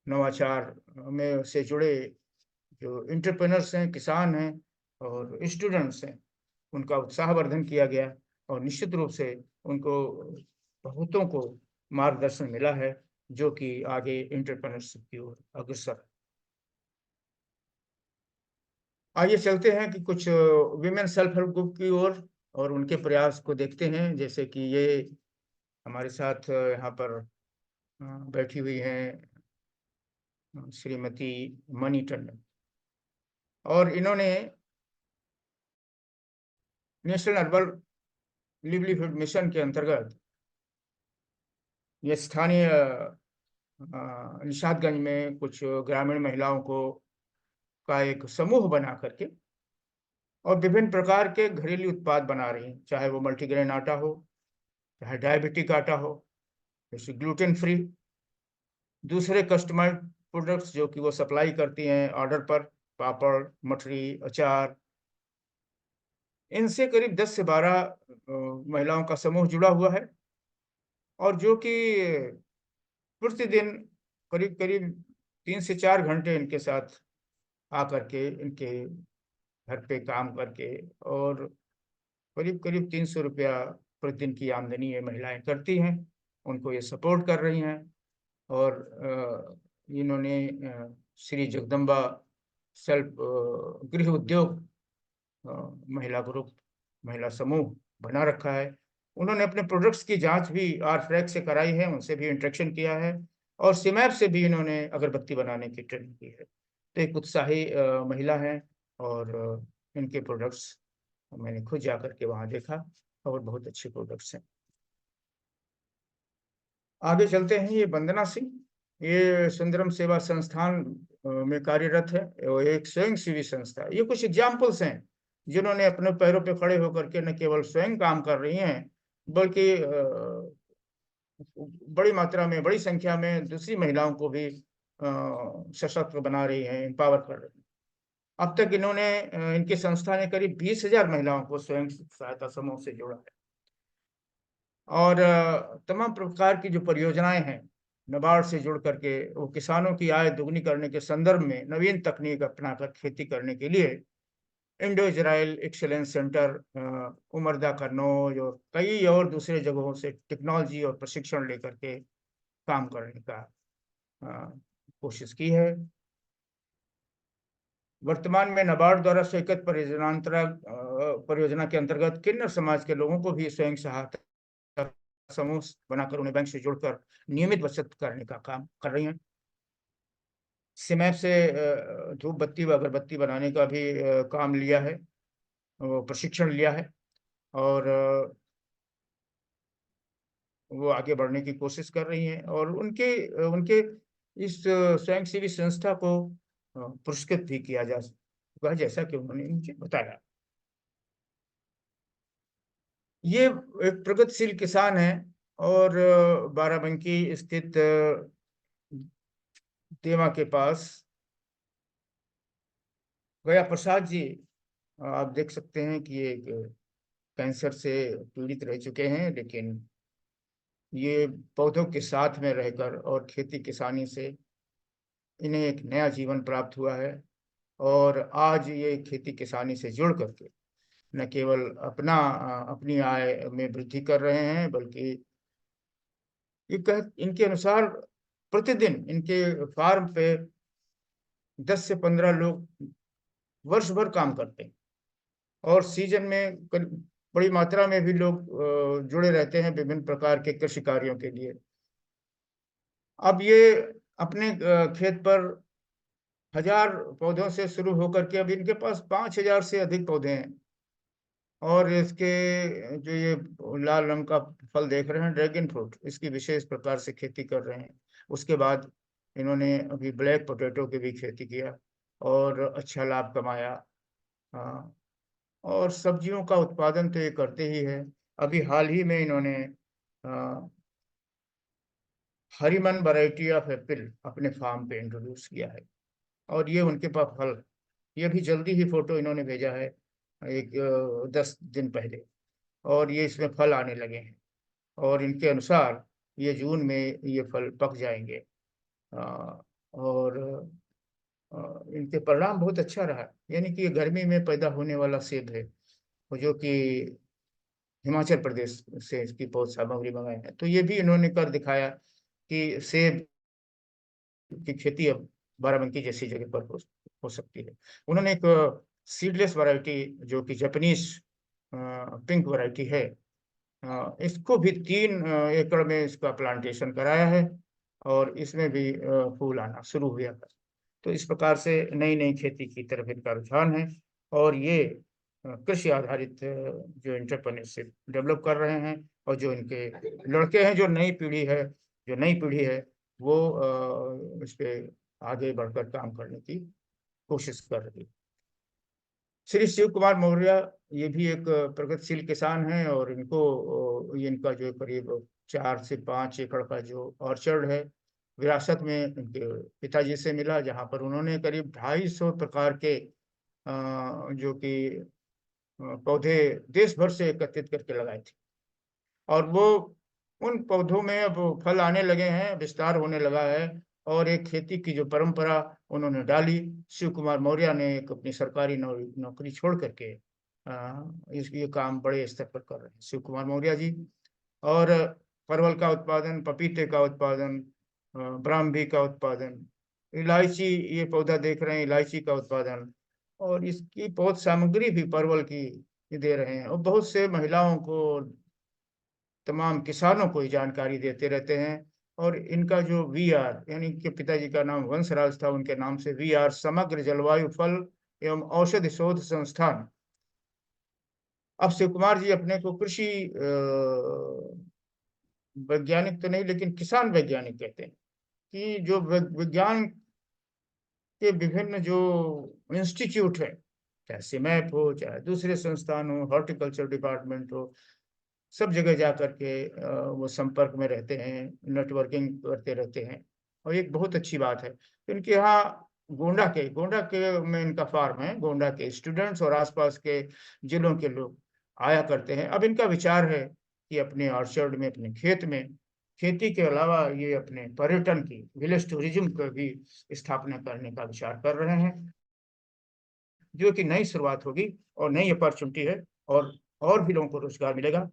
नवाचार में से जुड़े जो एंटरप्रेन्योर्स हैं, किसान हैं और स्टूडेंट्स हैं, उनका उत्साहवर्धन किया गया, और निश्चित रूप से उनको बहुतों को मार्गदर्शन मिला है, जो कि आगे एंटरप्रेन्योरशिप की ओर अग्रसर। आइए चलते हैं कि कुछ विमेन सेल्फ हेल्प ग्रुप की ओर और उनके प्रयास को देखते हैं। जैसे कि ये हमारे साथ यहाँ पर बैठी हुई हैं श्रीमती मनी टंडन, और इन्होंने नेशनल अर्बन लिवलीहुड मिशन के अंतर्गत ये स्थानीय निशादगंज में कुछ ग्रामीण महिलाओं को का एक समूह बना करके और विभिन्न प्रकार के घरेलू उत्पाद बना रही हैं, चाहे वो मल्टीग्रेन आटा हो, चाहे डायबिटिक आटा हो, जैसे ग्लूटेन फ्री, दूसरे कस्टमाइज्ड प्रोडक्ट्स जो कि वो सप्लाई करती हैं ऑर्डर पर, पापड़, मठरी, अचार। इनसे करीब 10 से 12 महिलाओं का समूह जुड़ा हुआ है, और जो कि प्रतिदिन करीब करीब 3 से 4 घंटे इनके साथ आकर के इनके घर पे काम करके, और करीब करीब 300 रुपया प्रतिदिन की आमदनी ये महिलाएं करती हैं, उनको ये सपोर्ट कर रही हैं। और इन्होंने श्री जगदम्बा सेल्फ गृह उद्योग महिला ग्रुप, महिला समूह बना रखा है। उन्होंने अपने प्रोडक्ट्स की जांच भी RFRAC से कराई है, उनसे भी इंटरेक्शन किया है, और सिमैप से भी इन्होंने अगरबत्ती बनाने की ट्रेनिंग की है। तो एक उत्साही महिला है, और इनके प्रोडक्ट्स मैंने खुद जाकर के वहाँ देखा, और बहुत अच्छे प्रोडक्ट्स हैं। आगे चलते हैं। ये वंदना सिंह, ये सुंदरम सेवा संस्थान में कार्यरत है, और एक स्वयंसेवी संस्था है। ये कुछ एग्जाम्पल्स हैं जिन्होंने अपने पैरों पे खड़े होकर के न केवल स्वयं काम कर रही हैं, बल्कि बड़ी मात्रा में, बड़ी संख्या में दूसरी महिलाओं को भी सशक्त बना रही हैं, एम्पावर कर रही हैं। अब तक इन्होंने इनकी संस्था ने करीब 20,000 महिलाओं को स्वयं सहायता समूह से जोड़ा है। और तमाम प्रकार की जो परियोजनाएं हैं नाबार्ड से जुड़ करके वो किसानों की आय दुगनी करने के संदर्भ में नवीन तकनीक अपनाकर खेती करने के लिए Indo Israel excellence centre, Umarda Kannauj और कई और दूसरे जगहों से टेक्नोलॉजी और प्रशिक्षण लेकर के काम करने का कोशिश की है। वर्तमान में नाबार्ड द्वारा स्वीकृत परियोजना के अंतर्गत किन्नर समाज के लोगों को भी स्वयं सहायता समूह बनाकर उन्हें बैंक से जोड़कर नियमित बचत करने का काम कर रही हैं। सिमैप से धूप बत्ती व अगरबत्ती बनाने का भी काम लिया है, प्रशिक्षण लिया है और वो आगे बढ़ने की कोशिश कर रही हैं और उनके उनके इस स्वयंसेवी संस्था को पुरस्कृत भी किया जा चुका है, जैसा कि उन्होंने मुझे बताया। ये एक प्रगतिशील किसान है और बाराबंकी स्थित देवा के पास गया प्रसाद जी, आप देख सकते हैं कि ये कैंसर से पीड़ित रह चुके हैं, लेकिन ये पौधों के साथ में रहकर और खेती किसानी से इन्हें एक नया जीवन प्राप्त हुआ है और आज ये खेती किसानी से जुड़ करके न केवल अपनी आय में वृद्धि कर रहे हैं, बल्कि इनके अनुसार प्रतिदिन इनके फार्म पे 10 से 15 लोग वर्ष भर काम करते हैं और सीजन में बड़ी मात्रा में भी लोग जुड़े रहते हैं विभिन्न प्रकार के कृषि कार्यों के लिए। अब ये अपने खेत पर 1000 पौधों से शुरू होकर के अब इनके पास 5000 से अधिक पौधे हैं और इसके जो ये लाल रंग का फल देख रहे हैं ड्रैगन फ्रूट, इसकी विशेष प्रकार से खेती कर रहे हैं। उसके बाद इन्होंने अभी ब्लैक पोटैटो की भी खेती किया और अच्छा लाभ कमाया। और सब्जियों का उत्पादन तो ये करते ही है। अभी हाल ही में इन्होंने हरीमन वैरायटी ऑफ एप्पल अपने फार्म पे इंट्रोड्यूस किया है और ये उनके पास फल, ये भी जल्दी ही फोटो इन्होंने भेजा है एक 10 दिन पहले और ये इसमें फल आने लगे हैं और इनके अनुसार ये जून में ये फल पक जाएंगे और इनके परिणाम बहुत अच्छा रहा। यानी कि ये गर्मी में पैदा होने वाला सेब है जो कि हिमाचल प्रदेश से इसकी बहुत सामग्री मंगाई है। तो ये भी इन्होंने कर दिखाया कि सेब की खेती अब बाराबंकी जैसी जगह पर हो सकती है। उन्होंने एक सीडलेस वैरायटी जो कि जापानीज पिंक वैरायटी है, इसको भी 3 एकड़ में इसका प्लांटेशन कराया है और इसमें भी फूल आना शुरू हुआ है। तो इस प्रकार से नई नई खेती की तरफ इनका रुझान है और ये कृषि आधारित जो एंटरप्रेन्योरशिप डेवलप कर रहे हैं और जो इनके लड़के हैं, जो नई पीढ़ी है वो इस पे आगे बढ़कर काम करने की कोशिश कर रही है। श्री शिव कुमार मौर्य ये भी एक प्रगतिशील किसान हैं और इनका जो करीब 4 से 5 एकड़ का जो ऑर्चर्ड है विरासत में इनके पिताजी से मिला, जहां पर उन्होंने करीब 250 प्रकार के जो कि पौधे देश भर से एकत्रित करके लगाए थे और वो उन पौधों में अब फल आने लगे हैं, विस्तार होने लगा है और एक खेती की जो परंपरा उन्होंने डाली। शिव कुमार मौर्य ने एक अपनी सरकारी नौकरी छोड़ करके ये काम बड़े स्तर पर कर रहे हैं शिव कुमार मौर्य जी। और परवल का उत्पादन, पपीते का उत्पादन, ब्राह्मी का उत्पादन, इलायची, ये पौधा देख रहे हैं इलायची का उत्पादन और इसकी बहुत सामग्री भी परवल की दे रहे हैं और बहुत से महिलाओं को, तमाम किसानों को जानकारी देते रहते हैं। और इनका जो VR यानी कि पिताजी का नाम वंशराज था, उनके नाम से VR समग्र जलवायु फल एवं औषधि शोध संस्थान। अब शिव कुमार जी अपने को कृषि वैज्ञानिक तो नहीं लेकिन किसान वैज्ञानिक कहते हैं कि जो विज्ञान के विभिन्न जो इंस्टीट्यूट है, चाहे सिमैप हो चाहे दूसरे संस्थान हो, हॉर्टिकल्चर डिपार्टमेंट हो, सब जगह जा करके वो संपर्क में रहते हैं, नेटवर्किंग करते रहते हैं और एक बहुत अच्छी बात है। इनके यहाँ गोंडा के में इनका फार्म है। गोंडा के स्टूडेंट्स और आसपास के जिलों के लोग आया करते हैं। अब इनका विचार है कि अपने ऑर्चर्ड में, अपने खेत में खेती के अलावा ये अपने पर्यटन की, विलेज टूरिज्म की भी स्थापना करने का विचार कर रहे हैं, जो कि नई शुरुआत होगी और नई अपॉर्चुनिटी है, और भी लोगों को रोजगार मिलेगा।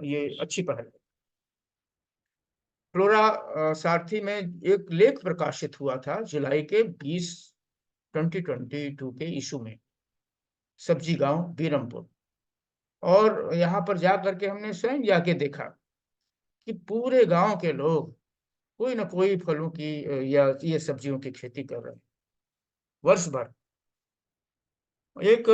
ये अच्छी पहल है। फ्लोरा सारथी में एक लेख प्रकाशित हुआ था जुलाई के 2022 के इशू में, सब्जी गांव बीरमपुर। और यहाँ पर जा करके हमने स्वयं जाके देखा कि पूरे गांव के लोग कोई ना कोई फलों की या ये सब्जियों की खेती कर रहे हैं वर्ष भर। एक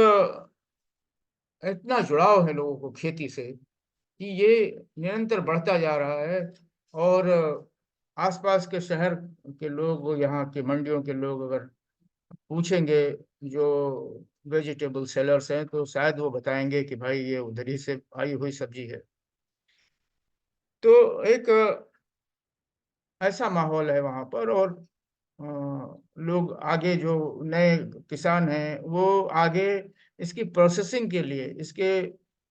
इतना जुड़ाव है लोगों को खेती से कि ये निरंतर बढ़ता जा रहा है। और आसपास के शहर के लोग, यहाँ के मंडियों के लोग अगर पूछेंगे, जो वेजिटेबल सेलर्स हैं, तो शायद वो बताएंगे कि भाई ये उधर ही से आई हुई सब्जी है। तो एक ऐसा माहौल है वहाँ पर। और लोग आगे, जो नए किसान हैं, वो आगे इसकी प्रोसेसिंग के लिए इसके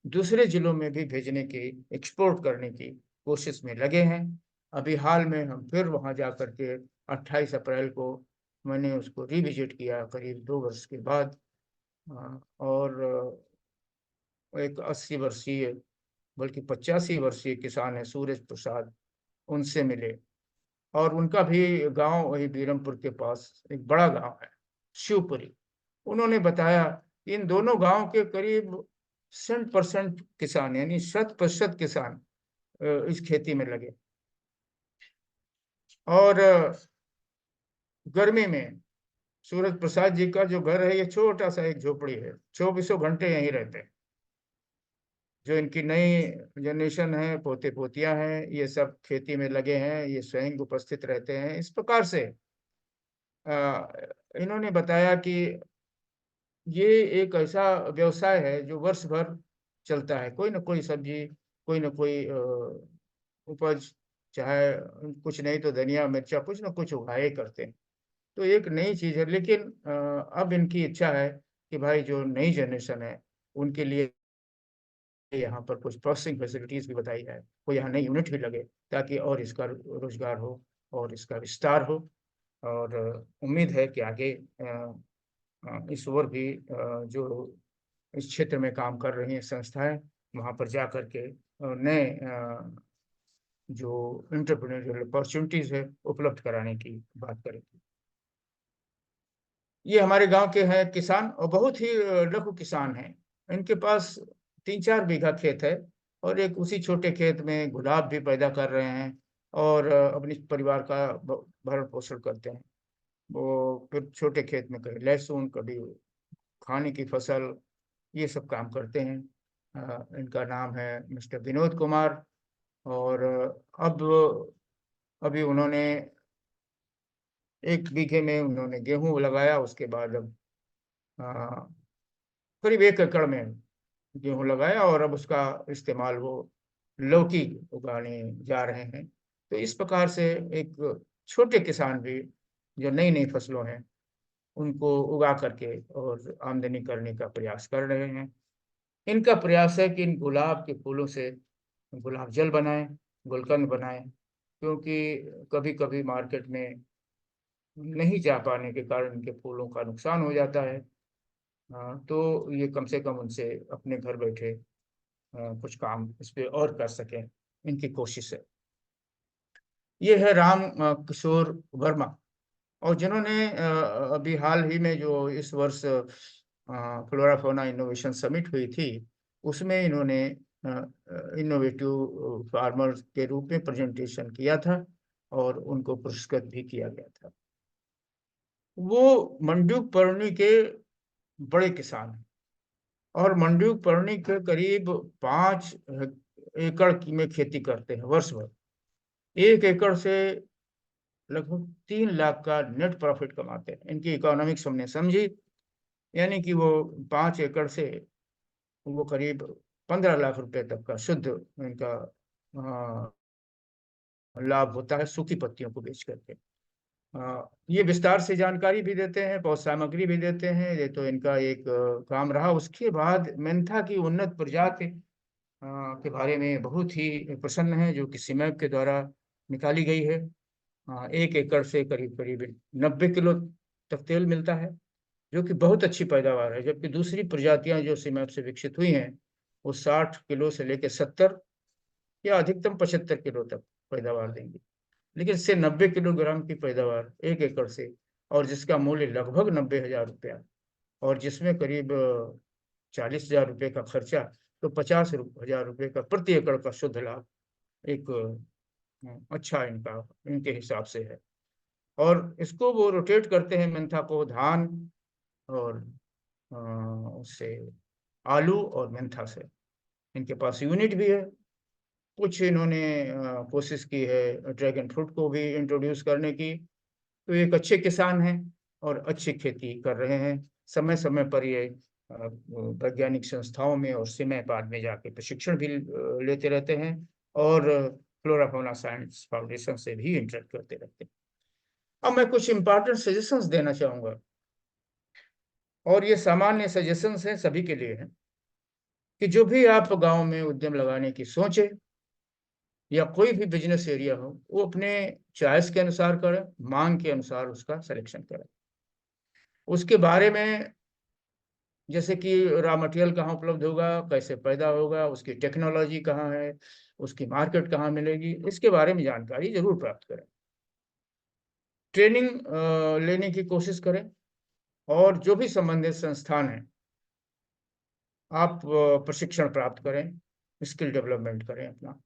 दूसरे जिलों में भी भेजने की, एक्सपोर्ट करने की कोशिश में लगे हैं। अभी हाल में हम फिर वहाँ जा कर के 28 अप्रैल को मैंने उसको रिविजिट किया, करीब 2 वर्ष के बाद। और एक 80 वर्षीय, बल्कि 85 वर्षीय किसान है, सूरज प्रसाद, उनसे मिले। और उनका भी गांव वही बीरमपुर के पास एक बड़ा गांव है, शिवपुरी। उन्होंने बताया कि इन दोनों गांव के करीब 100% किसान, यानी 100% किसान इस खेती में लगे। और गर्मी में सूरज प्रसाद जी का जो घर है, ये छोटा सा एक झोपड़ी है, 24 घंटे यहीं रहते हैं। जो इनकी नई जनरेशन है, पोते पोतियां हैं, ये सब खेती में लगे हैं, ये स्वयं उपस्थित रहते हैं। इस प्रकार से इन्होंने बताया कि ये एक ऐसा व्यवसाय है जो वर्ष भर चलता है। कोई ना कोई सब्जी, कोई ना कोई उपज, चाहे कुछ नहीं तो धनिया मिर्चा कुछ ना कुछ उगाए करते हैं। तो एक नई चीज है। लेकिन अब इनकी इच्छा है कि भाई जो नई जनरेशन है उनके लिए यहाँ पर कुछ प्रोसेसिंग फैसिलिटीज भी बताई जाए, कोई यहाँ नई यूनिट भी लगे, ताकि और इसका रोजगार हो और इसका विस्तार हो। और उम्मीद है कि आगे इस ओर भी जो इस क्षेत्र में काम कर रही हैं संस्थाएं, वहाँ पर जा करके नए जो इंटरप्रेन्योरियल अपॉर्चुनिटीज है उपलब्ध कराने की बात करेंगे। ये हमारे गांव के हैं किसान, और बहुत ही लघु किसान हैं। इनके पास 3-4 बीघा खेत है, और एक उसी छोटे खेत में गुलाब भी पैदा कर रहे हैं, और अपने परिवार का भरण पोषण करते हैं। वो फिर छोटे खेत में कभी लहसुन, कभी खाने की फसल, ये सब काम करते हैं। इनका नाम है मिस्टर विनोद कुमार। और अब अभी उन्होंने 1 बीघे में उन्होंने गेहूं लगाया। उसके बाद अब अ, करीब 1 एकड़ में गेहूं लगाया, और अब उसका इस्तेमाल वो लौकी उगाने जा रहे हैं। तो इस प्रकार से एक छोटे किसान भी जो नई नई फसलों हैं उनको उगा करके और आमदनी करने का प्रयास कर रहे हैं। इनका प्रयास है कि इन गुलाब के फूलों से गुलाब जल बनाएं, गुलकंद बनाएं, क्योंकि कभी कभी मार्केट में नहीं जा पाने के कारण इनके फूलों का नुकसान हो जाता है। तो ये कम से कम उनसे अपने घर बैठे कुछ काम इस पे और कर सकें, इनकी कोशिश है। ये है राम किशोर वर्मा, और जिन्होंने अभी हाल ही में जो इस वर्ष फ्लोरा फौना इनोवेशन समिट हुई थी, उसमें इन्होंने इनोवेटिव फार्मर के रूप में प्रेजेंटेशन किया था, और उनको पुरस्कृत भी किया गया था। वो मंड्यूक परनी के बड़े किसान हैं, और मंड्यूक परनी के करीब 5 एकड़ की में खेती करते हैं वर्ष भर। 1 एकड़ से लगभग 3 लाख का नेट प्रॉफिट कमाते हैं। इनकी इकोनॉमिक्स हमने समझी, यानी कि वो 5 एकड़ से वो करीब 15 लाख रुपए तक का शुद्ध इनका लाभ होता है सूखी पत्तियों को बेच करके। ये विस्तार से जानकारी भी देते हैं, बहुत सामग्री भी देते हैं। ये तो इनका एक काम रहा। उसके बाद मेंथा की उन्नत प्रजाति के बारे में बहुत ही प्रसन्न है, जो कि सीमैप के द्वारा निकाली गई है। 1 एकड़ से करीब करीब 90 किलो तक तेल मिलता है, जो कि बहुत अच्छी पैदावार है। जबकि दूसरी प्रजातियां जो सीमैप से विकसित हुई हैं, वो 60 किलो से लेकर 70 या अधिकतम 75 किलो तक पैदावार देंगी। लेकिन इससे 90 किलोग्राम की पैदावार 1 एकड़ से, और जिसका मूल्य लगभग 90,000 रुपया, और जिसमें करीब 40,000 रुपये का खर्चा, तो 50,000 रुपये का प्रति एकड़ का शुद्ध लाभ एक अच्छा इनके हिसाब से है। और इसको वो रोटेट करते हैं, मेंथा को धान और उससे आलू और मेंथा से। इनके पास यूनिट भी है। कुछ इन्होंने कोशिश की है ड्रैगन फ्रूट को भी इंट्रोड्यूस करने की। तो एक अच्छे किसान हैं और अच्छी खेती कर रहे हैं। समय समय पर ये वैज्ञानिक संस्थाओं में और सीमैप में जाके प्रशिक्षण भी लेते रहते हैं, और फ्लोरा फौना साइंस फाउंडेशन से भी इंटरेक्ट करते रहते हैं। अब मैं कुछ इम्पोर्टेंट सजेशंस देना चाहूँगा, और ये सामान्य सजेशंस हैं, सभी के लिए हैं, कि जो भी आप गांव में उद्यम लगाने की सोचे या कोई भी बिजनेस एरिया हो, वो अपने चॉइस के अनुसार करें, मांग के अनुसार उसका सिलेक्शन करें। उसके बारे में, जैसे कि रॉ मटेरियल कहाँ उपलब्ध होगा, कैसे पैदा होगा, उसकी टेक्नोलॉजी कहाँ है, उसकी मार्केट कहाँ मिलेगी, इसके बारे में जानकारी जरूर प्राप्त करें। ट्रेनिंग लेने की कोशिश करें, और जो भी संबंधित संस्थान है, आप प्रशिक्षण प्राप्त करें, स्किल डेवलपमेंट करें अपना,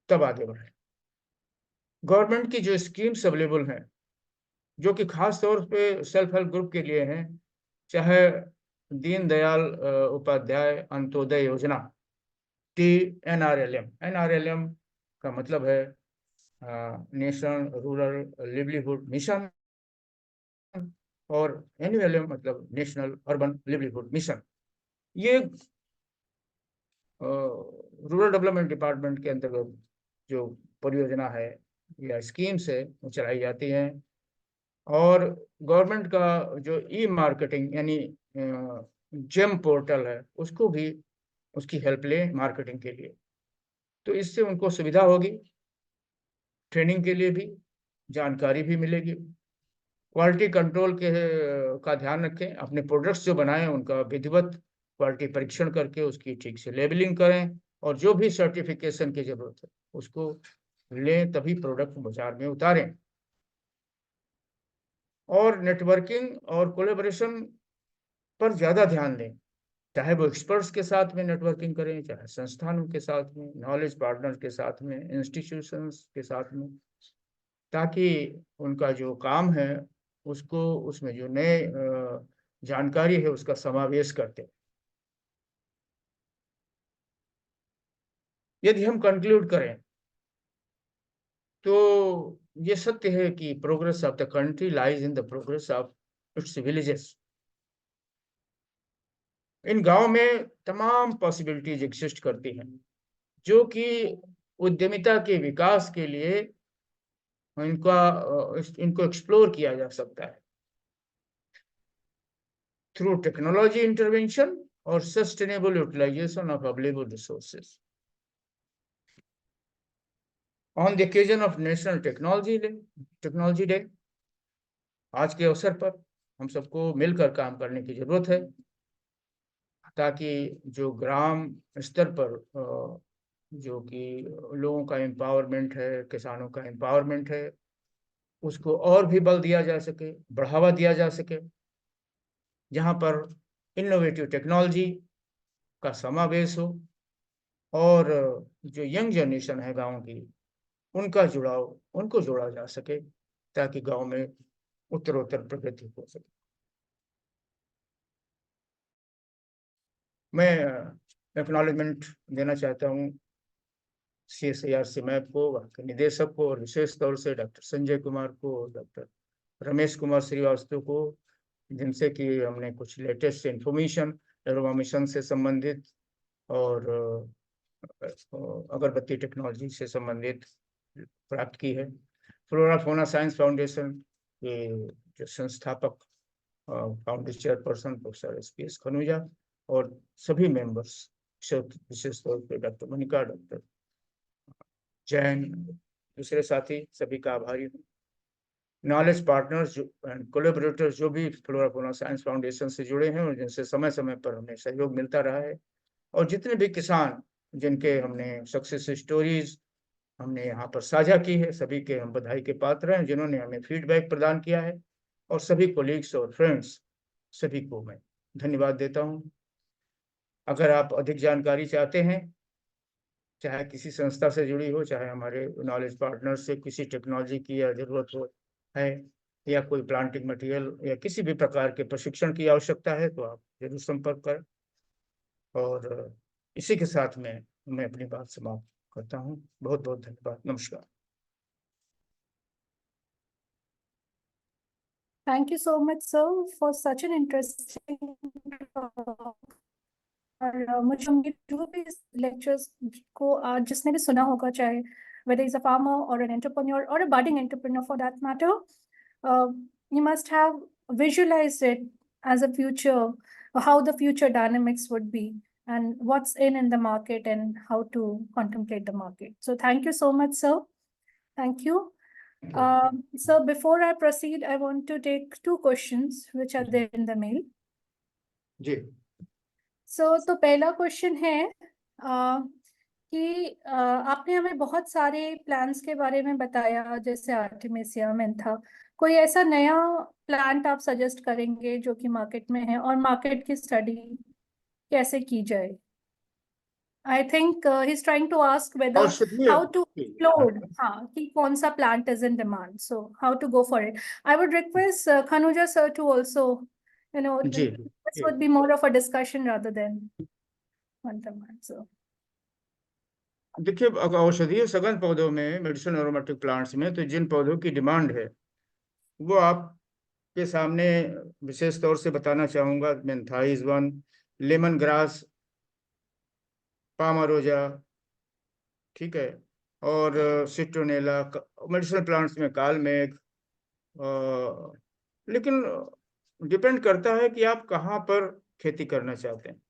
तब आगे बढ़ें। गवर्नमेंट की जो स्कीम्स अवेलेबल हैं, जो कि खास तौर पे सेल्फ हेल्प ग्रुप के लिए हैं, चाहे दीनदयाल उपाध्याय अंत्योदय योजना, TNRLM। NRLM का मतलब है नेशनल रूरल लिवलीहुड मिशन, और NULM मतलब नेशनल अर्बन लिवलीहुड मिशन। ये रूरल डेवलपमेंट डिपार्टमेंट के अंतर्गत जो परियोजना है या स्कीम्स है, वो चलाई जाती हैं। और गवर्नमेंट का जो ई-मार्केटिंग यानी जेम पोर्टल है, उसको भी, उसकी हेल्प लें मार्केटिंग के लिए। तो इससे उनको सुविधा होगी, ट्रेनिंग के लिए भी, जानकारी भी मिलेगी। क्वालिटी कंट्रोल का ध्यान रखें। अपने प्रोडक्ट्स जो बनाएं, उनका विधिवत क्वालिटी परीक्षण करके उसकी ठीक से लेबलिंग करें, और जो भी सर्टिफिकेशन की जरूरत है उसको लें, तभी प्रोडक्ट बाजार में उतारें। और नेटवर्किंग और कोलेबोरेशन पर ज़्यादा ध्यान दें, चाहे वो एक्सपर्ट्स के साथ में नेटवर्किंग करें, चाहे संस्थानों के साथ में, नॉलेज पार्टनर के साथ में, इंस्टीट्यूशंस के साथ में, ताकि उनका जो काम है उसको, उसमें जो नए जानकारी है उसका समावेश करते हैं। यदि हम कंक्लूड करें, तो ये सत्य है कि progress of the country lies in the progress of its villages. इन गांव में तमाम पॉसिबिलिटीज एग्जिस्ट करती हैं, जो कि उद्यमिता के विकास के लिए इनको एक्सप्लोर किया जा सकता है थ्रू टेक्नोलॉजी इंटरवेंशन और sustainable utilisation of available resources. On the occasion of national technology day, आज के अवसर पर हम सबको मिलकर काम करने की जरूरत है, ताकि जो ग्राम स्तर पर जो कि लोगों का एम्पावरमेंट है, किसानों का एम्पावरमेंट है, उसको और भी बल दिया जा सके, बढ़ावा दिया जा सके, जहाँ पर इनोवेटिव टेक्नोलॉजी का समावेश हो, और जो यंग जनरेशन है गांव की, उनको जोड़ा जा सके, ताकि गांव में उत्तरोत्तर प्रगति हो सके। मैं एक्नॉलेजमेंट देना चाहता हूँ CSIR सीमैप को, वहाँ के निदेशक को, और विशेष तौर से डॉक्टर संजय कुमार को और डॉक्टर रमेश कुमार श्रीवास्तव को, जिनसे कि हमने कुछ लेटेस्ट इंफॉर्मेशन एरोमा मिशन से संबंधित और अगरबत्ती टेक्नोलॉजी से संबंधित प्राप्त की है। फ्लोरा फौना साइंस फाउंडेशन के जो संस्थापक founder chairperson professor SPS Khanuja और सभी मेंबर्स, विशेष तौर पर डॉक्टर मनिका, डॉक्टर जैन, दूसरे साथी, सभी का आभारी हूँ। नॉलेज पार्टनर्स एंड कोलैबोरेटर्स जो भी फ्लोरा फाउना साइंस फाउंडेशन से जुड़े हैं और जिनसे समय समय पर हमें सहयोग मिलता रहा है, और जितने भी किसान जिनके हमने सक्सेस स्टोरीज हमने यहाँ पर साझा की है, सभी के हम बधाई के पात्र हैं, जिन्होंने हमें फीडबैक प्रदान किया है, और सभी कोलीग्स और फ्रेंड्स, सभी को मैं धन्यवाद देता हूँ। अगर आप अधिक जानकारी चाहते हैं, चाहे किसी संस्था से जुड़ी हो, चाहे हमारे नॉलेज पार्टनर से किसी टेक्नोलॉजी की या जरूरत हो है, या कोई प्लांटिंग मटेरियल या किसी भी प्रकार के प्रशिक्षण की आवश्यकता है, तो आप जरूर संपर्क करें। और इसी के साथ में मैं अपनी बात समाप्त करता हूँ। बहुत बहुत धन्यवाद। नमस्कार। Thank you so much, sir, for such an interesting talk. और मुझे उम्मीद जो भी इस लेक्चर्स को आज जिसने भी सुना होगा, चाहे whether he's a farmer or an entrepreneur or a budding entrepreneur for that matter, you must have visualized it as a future, how the future dynamics would be and what's in the market and how to contemplate the market. So thank you so much, sir. Thank you. So before I proceed, I want to take two questions which are there in the mail. जी। तो पहला question है कि आपने हमें बहुत सारे plants के बारे में बताया, जैसे आर्टेमिसिया, मेंथा। कोई ऐसा नया प्लांट आप सजेस्ट करेंगे जो कि मार्केट में है, और मार्केट की स्टडी कैसे की जाए? I think he is trying to ask whether how to explore, हाँ, कि कौन सा plant is in demand, so how to go for it. I would request Khanuja sir to also, जी, this would be more of a discussion rather than one demand. So देखिए, औषधीय सघन पौधों में, मेडिसिन एरोमेटिक प्लांट्स में, तो जिन पौधों की डिमांड है वो आपके सामने विशेष तौर से बताना चाहूंगा। Mentha is one, lemon grass, palmarosa, ठीक है, और सिट्रोनेला। मेडिसिनल प्लांट्स में कालमेघ। लेकिन डिपेंड करता है कि आप कहाँ पर खेती करना चाहते हैं,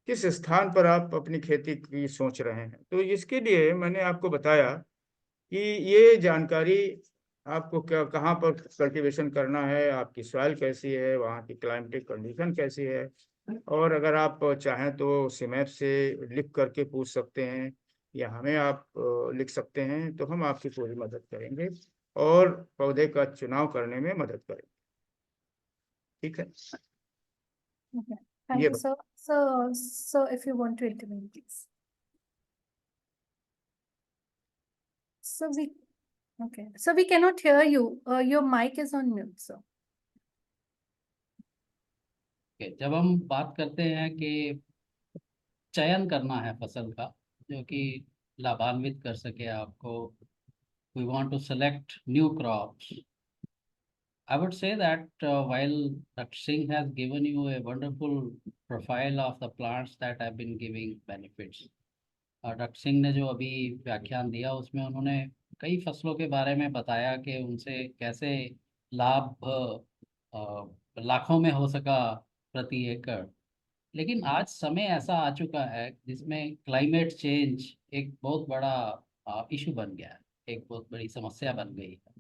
किस स्थान पर आप अपनी खेती की सोच रहे हैं। तो इसके लिए मैंने आपको बताया कि ये जानकारी आपको कहाँ पर कल्टीवेशन करना है, आपकी सॉइल कैसी है, वहाँ की क्लाइमेटिक कंडीशन कैसी है, और अगर आप चाहें तो सीमैप से लिख करके पूछ सकते हैं, या हमें आप लिख सकते हैं, तो हम आपकी पूरी मदद करेंगे और पौधे का चुनाव करने में मदद करेंगे। ठीक है? okay. Thank you, sir. So if you want to intervene, please. So we cannot hear you. Your mic is on mute, sir. Okay. जब हम बात करते हैं कि चयन करना है फसल का जो कि लाभान्वित कर सके आपको, we want to select new crops. I would say that while Dr. Singh has given you a wonderful profile of the plants that have been giving benefits, doctor Singh ने जो अभी व्याख्यान दिया उसमें उन्होंने कई फसलों के बारे में बताया कि उनसे कैसे लाभ लाखों में हो सका प्रति एकड़। लेकिन आज समय ऐसा आ चुका है जिसमें क्लाइमेट चेंज एक बहुत बड़ा इशू बन गया है, एक बहुत बड़ी समस्या बन गई है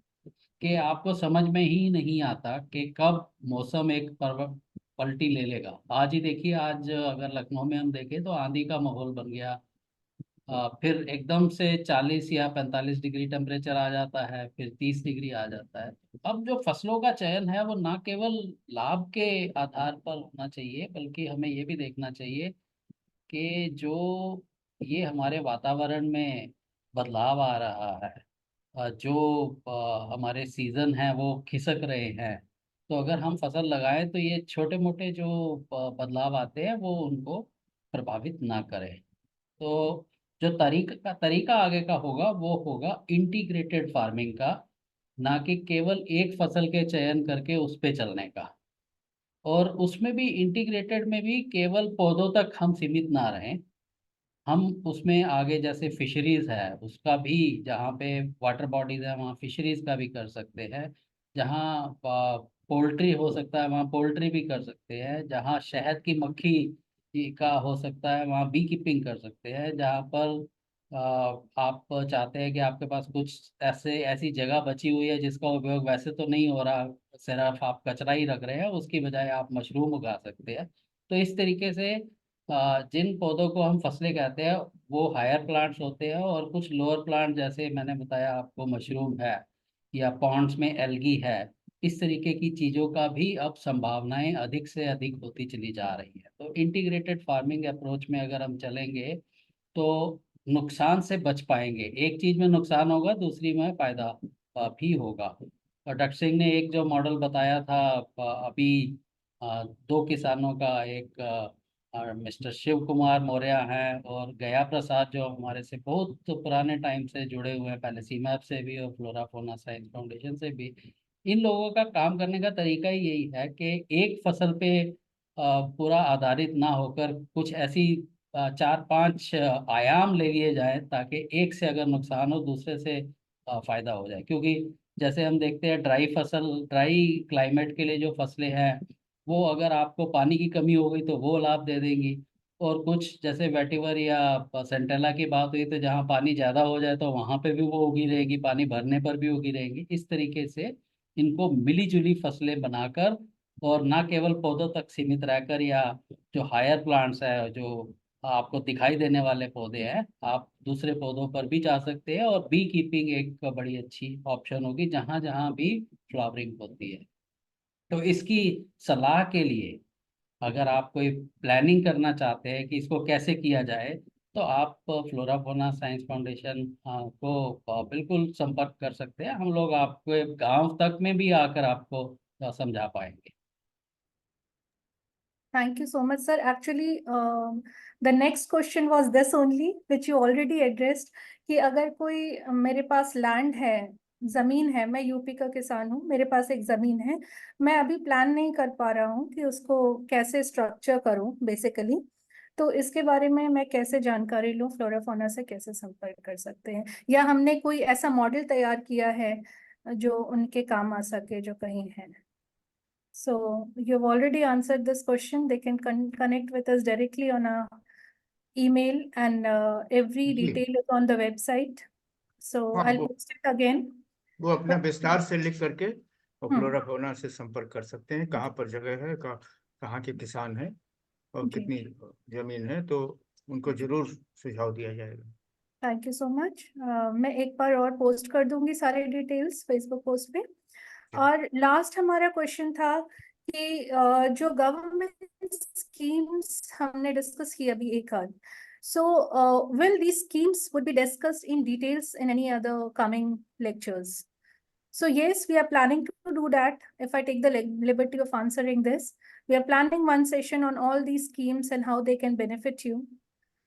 कि आपको समझ में ही नहीं आता कि कब मौसम एक पलटी ले लेगा। आज ही देखिए, आज अगर लखनऊ में हम देखें तो आंधी का माहौल बन गया, फिर एकदम से 40 या 45 डिग्री टेम्परेचर आ जाता है, फिर 30 डिग्री आ जाता है। अब जो फसलों का चयन है वो ना केवल लाभ के आधार पर होना चाहिए, बल्कि हमें ये भी देखना चाहिए कि जो ये हमारे वातावरण में बदलाव आ रहा है, जो हमारे सीजन हैं वो खिसक रहे हैं, तो अगर हम फसल लगाएं तो ये छोटे मोटे जो बदलाव आते हैं वो उनको प्रभावित ना करें। तो जो तरीका आगे का होगा वो होगा इंटीग्रेटेड फार्मिंग का, ना कि केवल एक फसल के चयन करके उस पे चलने का। और उसमें भी इंटीग्रेटेड में भी केवल पौधों तक हम सीमित ना रहें, हम उसमें आगे जैसे फिशरीज है उसका भी, जहाँ पे वाटर बॉडीज है वहाँ फिशरीज का भी कर सकते हैं। जहाँ पोल्ट्री हो सकता है वहाँ पोल्ट्री भी कर सकते हैं, जहाँ शहद की मक्खी का हो सकता है वहाँ बी कीपिंग कर सकते हैं, जहाँ पर आप चाहते हैं कि आपके पास कुछ ऐसी जगह बची हुई है जिसका उपयोग वैसे तो नहीं हो रहा, सिर्फ आप कचरा ही रख रहे हैं, उसकी बजाय आप मशरूम उगा सकते हैं। तो इस तरीके से जिन पौधों को हम फसलें कहते हैं वो हायर प्लांट्स होते हैं, और कुछ लोअर प्लांट जैसे मैंने बताया आपको मशरूम है या पॉन्ड्स में एल्गी है, इस तरीके की चीज़ों का भी अब संभावनाएं अधिक से अधिक होती चली जा रही है। तो इंटीग्रेटेड फार्मिंग अप्रोच में अगर हम चलेंगे तो नुकसान से बच पाएंगे, एक चीज में नुकसान होगा दूसरी में फायदा भी होगा। और डॉक्टर सिंह ने एक जो मॉडल बताया था अभी, दो किसानों का, एक मिस्टर शिव कुमार मौर्य हैं और गया प्रसाद जो हमारे से बहुत पुराने टाइम से जुड़े हुए हैं, पहले सीमैप से भी और फ्लोरा फौना साइंस फाउंडेशन से भी। इन लोगों का काम करने का तरीका ही यही है कि एक फसल पे पूरा आधारित ना होकर कुछ ऐसी चार पांच आयाम ले लिए जाए, ताकि एक से अगर नुकसान हो दूसरे से फायदा हो जाए। क्योंकि जैसे हम देखते हैं ड्राई क्लाइमेट के लिए जो फसलें हैं वो अगर आपको पानी की कमी हो गई तो वो लाभ दे देंगी, और कुछ जैसे वेटिवर या सेंटेला की बात हुई तो जहाँ पानी ज़्यादा हो जाए तो वहाँ पे भी वो उगी रहेगी, पानी भरने पर भी उगी रहेगी। इस तरीके से इनको मिली जुली फसलें बनाकर, और ना केवल पौधों तक सीमित रहकर, या जो हायर प्लांट्स है जो आपको दिखाई देने वाले पौधे हैं, आप दूसरे पौधों पर भी जा सकते हैं, और बी कीपिंग एक बड़ी अच्छी ऑप्शन होगी जहाँ जहाँ भी फ्लावरिंग होती है। तो इसकी सलाह के लिए अगर आप कोई प्लानिंग करना चाहते हैं कि इसको कैसे किया जाए, तो आप फ्लोरा फोना साइंस फाउंडेशन को बिल्कुल संपर्क कर सकते हैं। हम लोग आपके गांव तक में भी आकर आपको समझा पाएंगे। Thank you so much, sir. Actually, the next question was this only, which you already addressed, कि अगर कोई मेरे पास लैंड है, जमीन है, मैं यूपी का किसान हूँ, मेरे पास एक जमीन है, मैं अभी प्लान नहीं कर पा रहा हूँ कि उसको कैसे स्ट्रक्चर करूँ बेसिकली, तो इसके बारे में मैं कैसे जानकारी लूँ, फ्लोरा फौना से कैसे संपर्क कर सकते हैं, या हमने कोई ऐसा मॉडल तैयार किया है जो उनके काम आ सके जो कहीं है? So you've already answered this question. They can connect with us directly on our email, and every ji detail is on the website. So हाँ, I'll post it again. वो अपना विस्तार से लिख करके और हम्म, फ्लोरा फौना से संपर्क कर सकते हैं, कहाँ पर जगह है, कहाँ के किसान हैं और जी, कितनी जमीन है, तो उनको जरूर सुझाव दिया जाएगा। Thank you so much. मैं एक बार और पोस्ट कर दूंगी सारे डिटेल्स फेसबुक पोस्ट पे। और लास्ट हमारा क्वेश्चन था कि जो गवर्नमेंट स्कीम्स हमने डिस्कस की अभी एक आध, so will these schemes would be discussed in details in any other coming lectures? So yes, we are planning to do that. If I take the liberty of answering this, we are planning one session on all these schemes and how they can benefit you.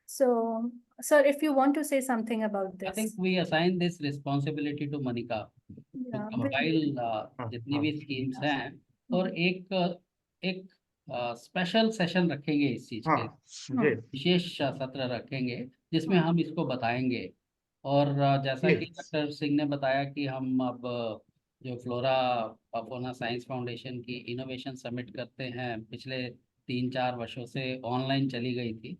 So sir, if you want to say something about I think this. We assign this responsibility to Manika to Yeah, compile हाँ जितनी हाँ भी schemes हैं, और हम्म, एक special session रखेंगे इस चीज़ के लिए, हाँ जी विशेष सत्र रखेंगे जिसमें हम्म, हम इसको बताएंगे। और जैसा जी कि डॉक्टर सिंह ने बताया कि हम अब जो फ्लोरा फोना साइंस फाउंडेशन की इनोवेशन समिट करते हैं, पिछले 3-4 वर्षों से ऑनलाइन चली गई थी।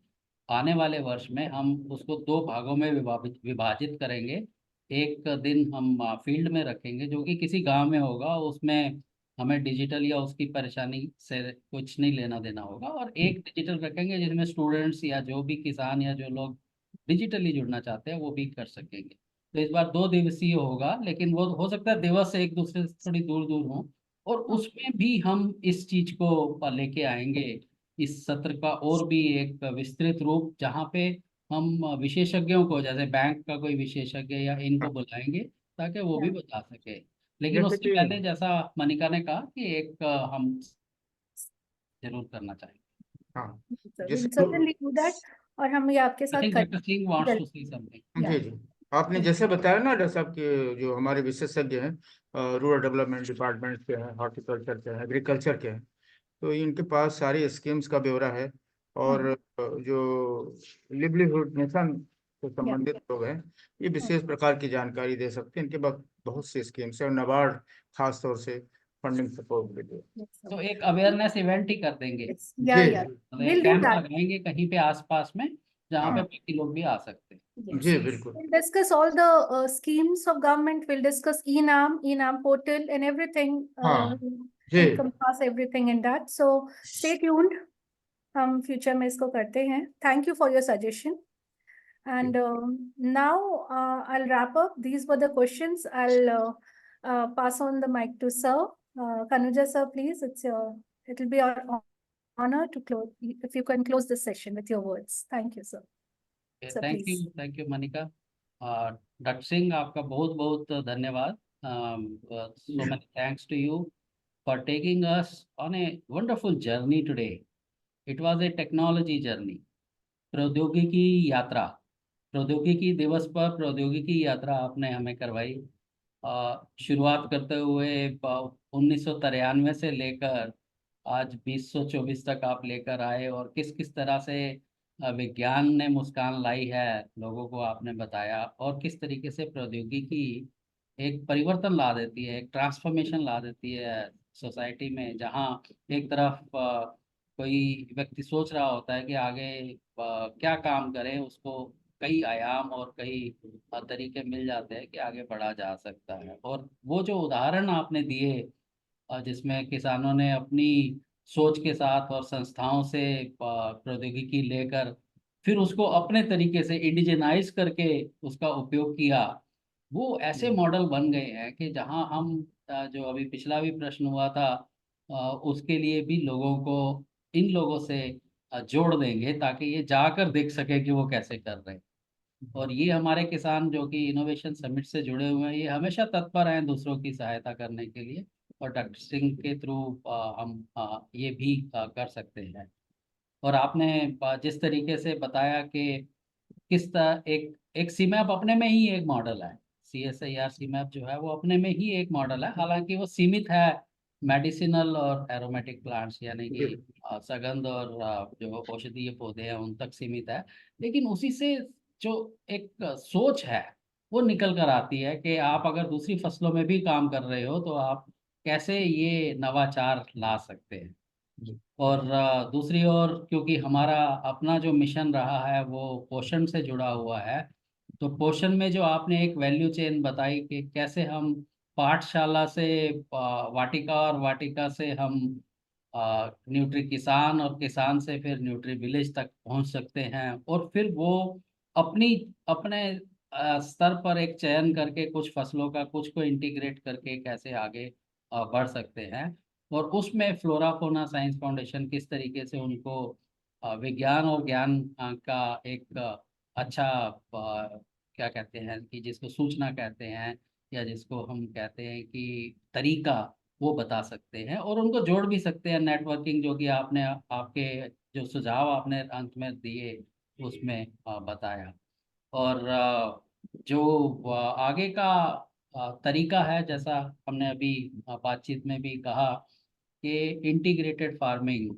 आने वाले वर्ष में हम उसको दो भागों में विभाजित करेंगे। एक दिन हम फील्ड में रखेंगे जो कि किसी गांव में होगा, उसमें हमें डिजिटल या उसकी परेशानी से कुछ नहीं लेना देना होगा, और एक डिजिटल रखेंगे जिसमें स्टूडेंट्स या जो भी किसान या जो लोग डिजिटली जुड़ना चाहते हैं वो भी कर सकेंगे। तो इस बार 2 दिवसीय होगा, लेकिन वो हो सकता है दिवस एक दूसरे से थोड़ी दूर दूर हों, और उसमें भी हम इस चीज को लेके आएंगे, इस सत्र का और भी एक विस्तृत रूप, जहाँ पे हम विशेषज्ञों को, जैसे बैंक का कोई विशेषज्ञ या इनको हाँ, बुलाएंगे ताकि वो भी yeah. बता सके। लेकिन जैसे उससे कि पहले जैसा मनिका ने कहा कि एक हम जरूर करना चाहेंगे। हाँ So जैसे we'll certainly do that. और हम ये आपके आई साथ थिंक कर doctor Singh wants to say something. जी या जी, आपने जैसे बताया ना डॉक्टर साहब के जो हमारे विशेषज्ञ हैं, रूरल डेवलपमेंट डिपार्टमेंट के हैं, हॉर्टिकल्चर के हैं, एग्रीकल्चर के हैं, तो इनके पास सारी स्कीम्स का ब्यौरा है। और जो लिवलीहुड मिशन से या संबंधित लोग हैं ये विशेष प्रकार की जानकारी दे सकते हैं। इनके पास बहुत सी स्कीम्स है, और नाबार्ड खास तौर से फंडिंग सपोर्ट के लिए। Yes, sir. तो एक अवेयरनेस इवेंट ही कर देंगे, Yes. Yeah, जी yeah. मतलब We'll एक do कैंप that. लगाएंगे कहीं पे आसपास में जहाँ पे हाँ. बाकी लोग भी आ सकते हैं। Yes. जी बिल्कुल। We'll discuss all the schemes of government. We'll discuss ENAM portal and everything. हाँ जी Encompass everything in that. So stay tuned. हम future में इसको करते हैं. Thank you for your suggestion. And now I'll wrap up. These were the questions. I'll pass on the mic to Sir. Kanuja sir, please. It'll be our honor to close. If you can close this session with your words. Thank you, sir. Sir, please. Thank you Manika. Doctor Singh, आपका बहुत बहुत धन्यवाद। So many thanks to you for taking us on a wonderful journey today. It was a technology journey, प्रौद्योगिकी यात्रा। प्रौद्योगिकी दिवस पर प्रौद्योगिकी यात्रा आपने हमें करवाई। शुरुआत करते हुए 1993 से लेकर आज 2024 तक आप लेकर आए, और किस किस तरह से विज्ञान ने मुस्कान लाई है लोगों को आपने बताया, और किस तरीके से प्रौद्योगिकी एक परिवर्तन ला देती है, एक ट्रांसफॉर्मेशन ला देती है सोसाइटी में। जहाँ एक तरफ कोई व्यक्ति सोच रहा होता है कि आगे क्या काम करें, उसको कई आयाम और कई तरीके मिल जाते हैं कि आगे बढ़ा जा सकता है। और वो जो उदाहरण आपने दिए जिसमें किसानों ने अपनी सोच के साथ और संस्थाओं से प्रौद्योगिकी लेकर फिर उसको अपने तरीके से इंडिजिनाइज करके उसका उपयोग किया, वो ऐसे मॉडल बन गए हैं कि जहां हम जो अभी पिछला भी प्रश्न हुआ था उसके लिए भी लोगों को इन लोगों से जोड़ देंगे ताकि ये जाकर देख सके कि वो कैसे कर रहे हैं। और ये हमारे किसान जो कि इनोवेशन समिट से जुड़े हुए हैं, ये हमेशा तत्पर हैं दूसरों की सहायता करने के लिए, और डॉक्टर सिंह के थ्रू हम ये भी कर सकते हैं। और आपने जिस तरीके से बताया कि किस तरह एक एक सीमैप अपने में ही एक मॉडल है, CSIR सीमैप जो है वो अपने में ही एक मॉडल है। हालांकि वो सीमित है मेडिसिनल और एरोमेटिक प्लांट्स, यानी कि सगंध और जो औषधीय पौधे हैं उन तक सीमित है, लेकिन उसी से जो एक सोच है वो निकल कर आती है कि आप अगर दूसरी फसलों में भी काम कर रहे हो तो आप कैसे ये नवाचार ला सकते हैं। और दूसरी ओर क्योंकि हमारा अपना जो मिशन रहा है वो पोषण से जुड़ा हुआ है, तो पोषण में जो आपने एक वैल्यू चेन बताई कि कैसे हम पाठशाला से वाटिका, और वाटिका से हम न्यूट्री किसान, और किसान से फिर न्यूट्री विलेज तक पहुंच सकते हैं, और फिर वो अपनी अपने स्तर पर एक चयन करके कुछ फसलों का कुछ को इंटीग्रेट करके कैसे आगे बढ़ सकते हैं। और उसमें फ्लोरा फोना साइंस फाउंडेशन किस तरीके से उनको विज्ञान और ज्ञान का एक अच्छा क्या कहते हैं कि जिसको सूचना कहते हैं, या जिसको हम कहते हैं कि तरीका, वो बता सकते हैं, और उनको जोड़ भी सकते हैं। नेटवर्किंग जो कि आपने आपके जो सुझाव आपने अंत में दिए उसमें बताया। और जो आगे का तरीका है, जैसा हमने अभी बातचीत में भी कहा कि इंटीग्रेटेड फार्मिंग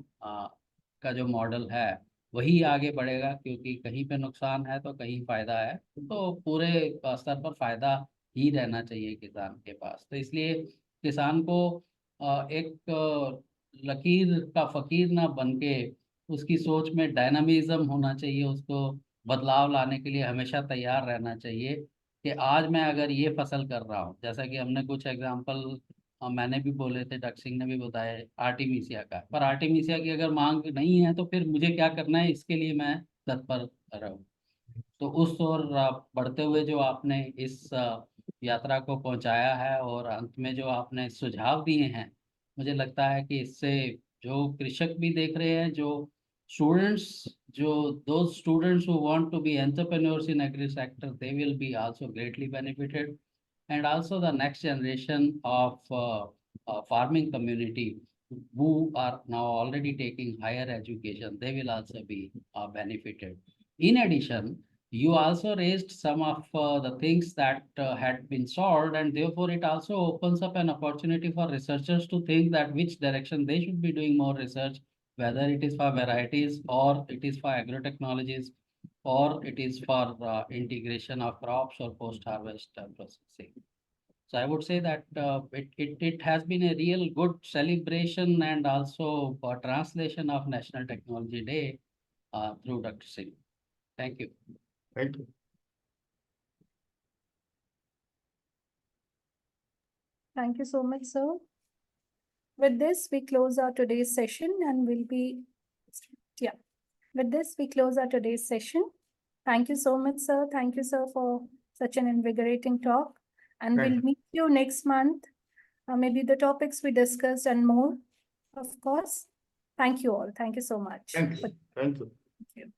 का जो मॉडल है वही आगे बढ़ेगा, क्योंकि कहीं पे नुकसान है तो कहीं फायदा है, तो पूरे स्तर पर फायदा ही रहना चाहिए किसान के पास। तो इसलिए किसान को एक लकीर का फकीर ना बन के उसकी सोच में डायनामिज्म होना चाहिए, उसको बदलाव लाने के लिए हमेशा तैयार रहना चाहिए कि आज मैं अगर ये फसल कर रहा हूँ, जैसा कि हमने कुछ एग्जांपल मैंने भी बोले थे, डॉक्टर सिंह ने भी बताया आर्टिमीसिया का, पर आर्टिमीसिया की अगर मांग नहीं है तो फिर मुझे क्या करना है, इसके लिए मैं तत्पर रहूँ। तो उस ओर बढ़ते हुए जो आपने इस यात्रा को पहुंचाया है, और अंत में जो आपने सुझाव दिए हैं, मुझे लगता है कि इससे जो कृषक भी देख रहे हैं, जो स्टूडेंट्स, जो those students who want to be entrepreneurs in agri sector, they will be also greatly benefited, and also the next generation of farming community who are now already taking higher education, they will also be benefited. In addition, you also raised some of the things that had been solved, and therefore it also opens up an opportunity for researchers to think that which direction they should be doing more research, whether it is for varieties, or it is for agrotechnologies, or it is for integration of crops or post-harvest processing. So I would say that it has been a real good celebration and also a translation of National Technology Day through Dr. Singh. Thank you. Thank you. Thank you so much, sir. With this, we close our today's session and we'll be, yeah. With this, we close our today's session. Thank you so much, sir. Thank you, sir, for such an invigorating talk. And Thank we'll you. meet you next month. Maybe the topics we discussed and more, of course. Thank you all. Thank you so much. Thank you. Thank you. Thank you.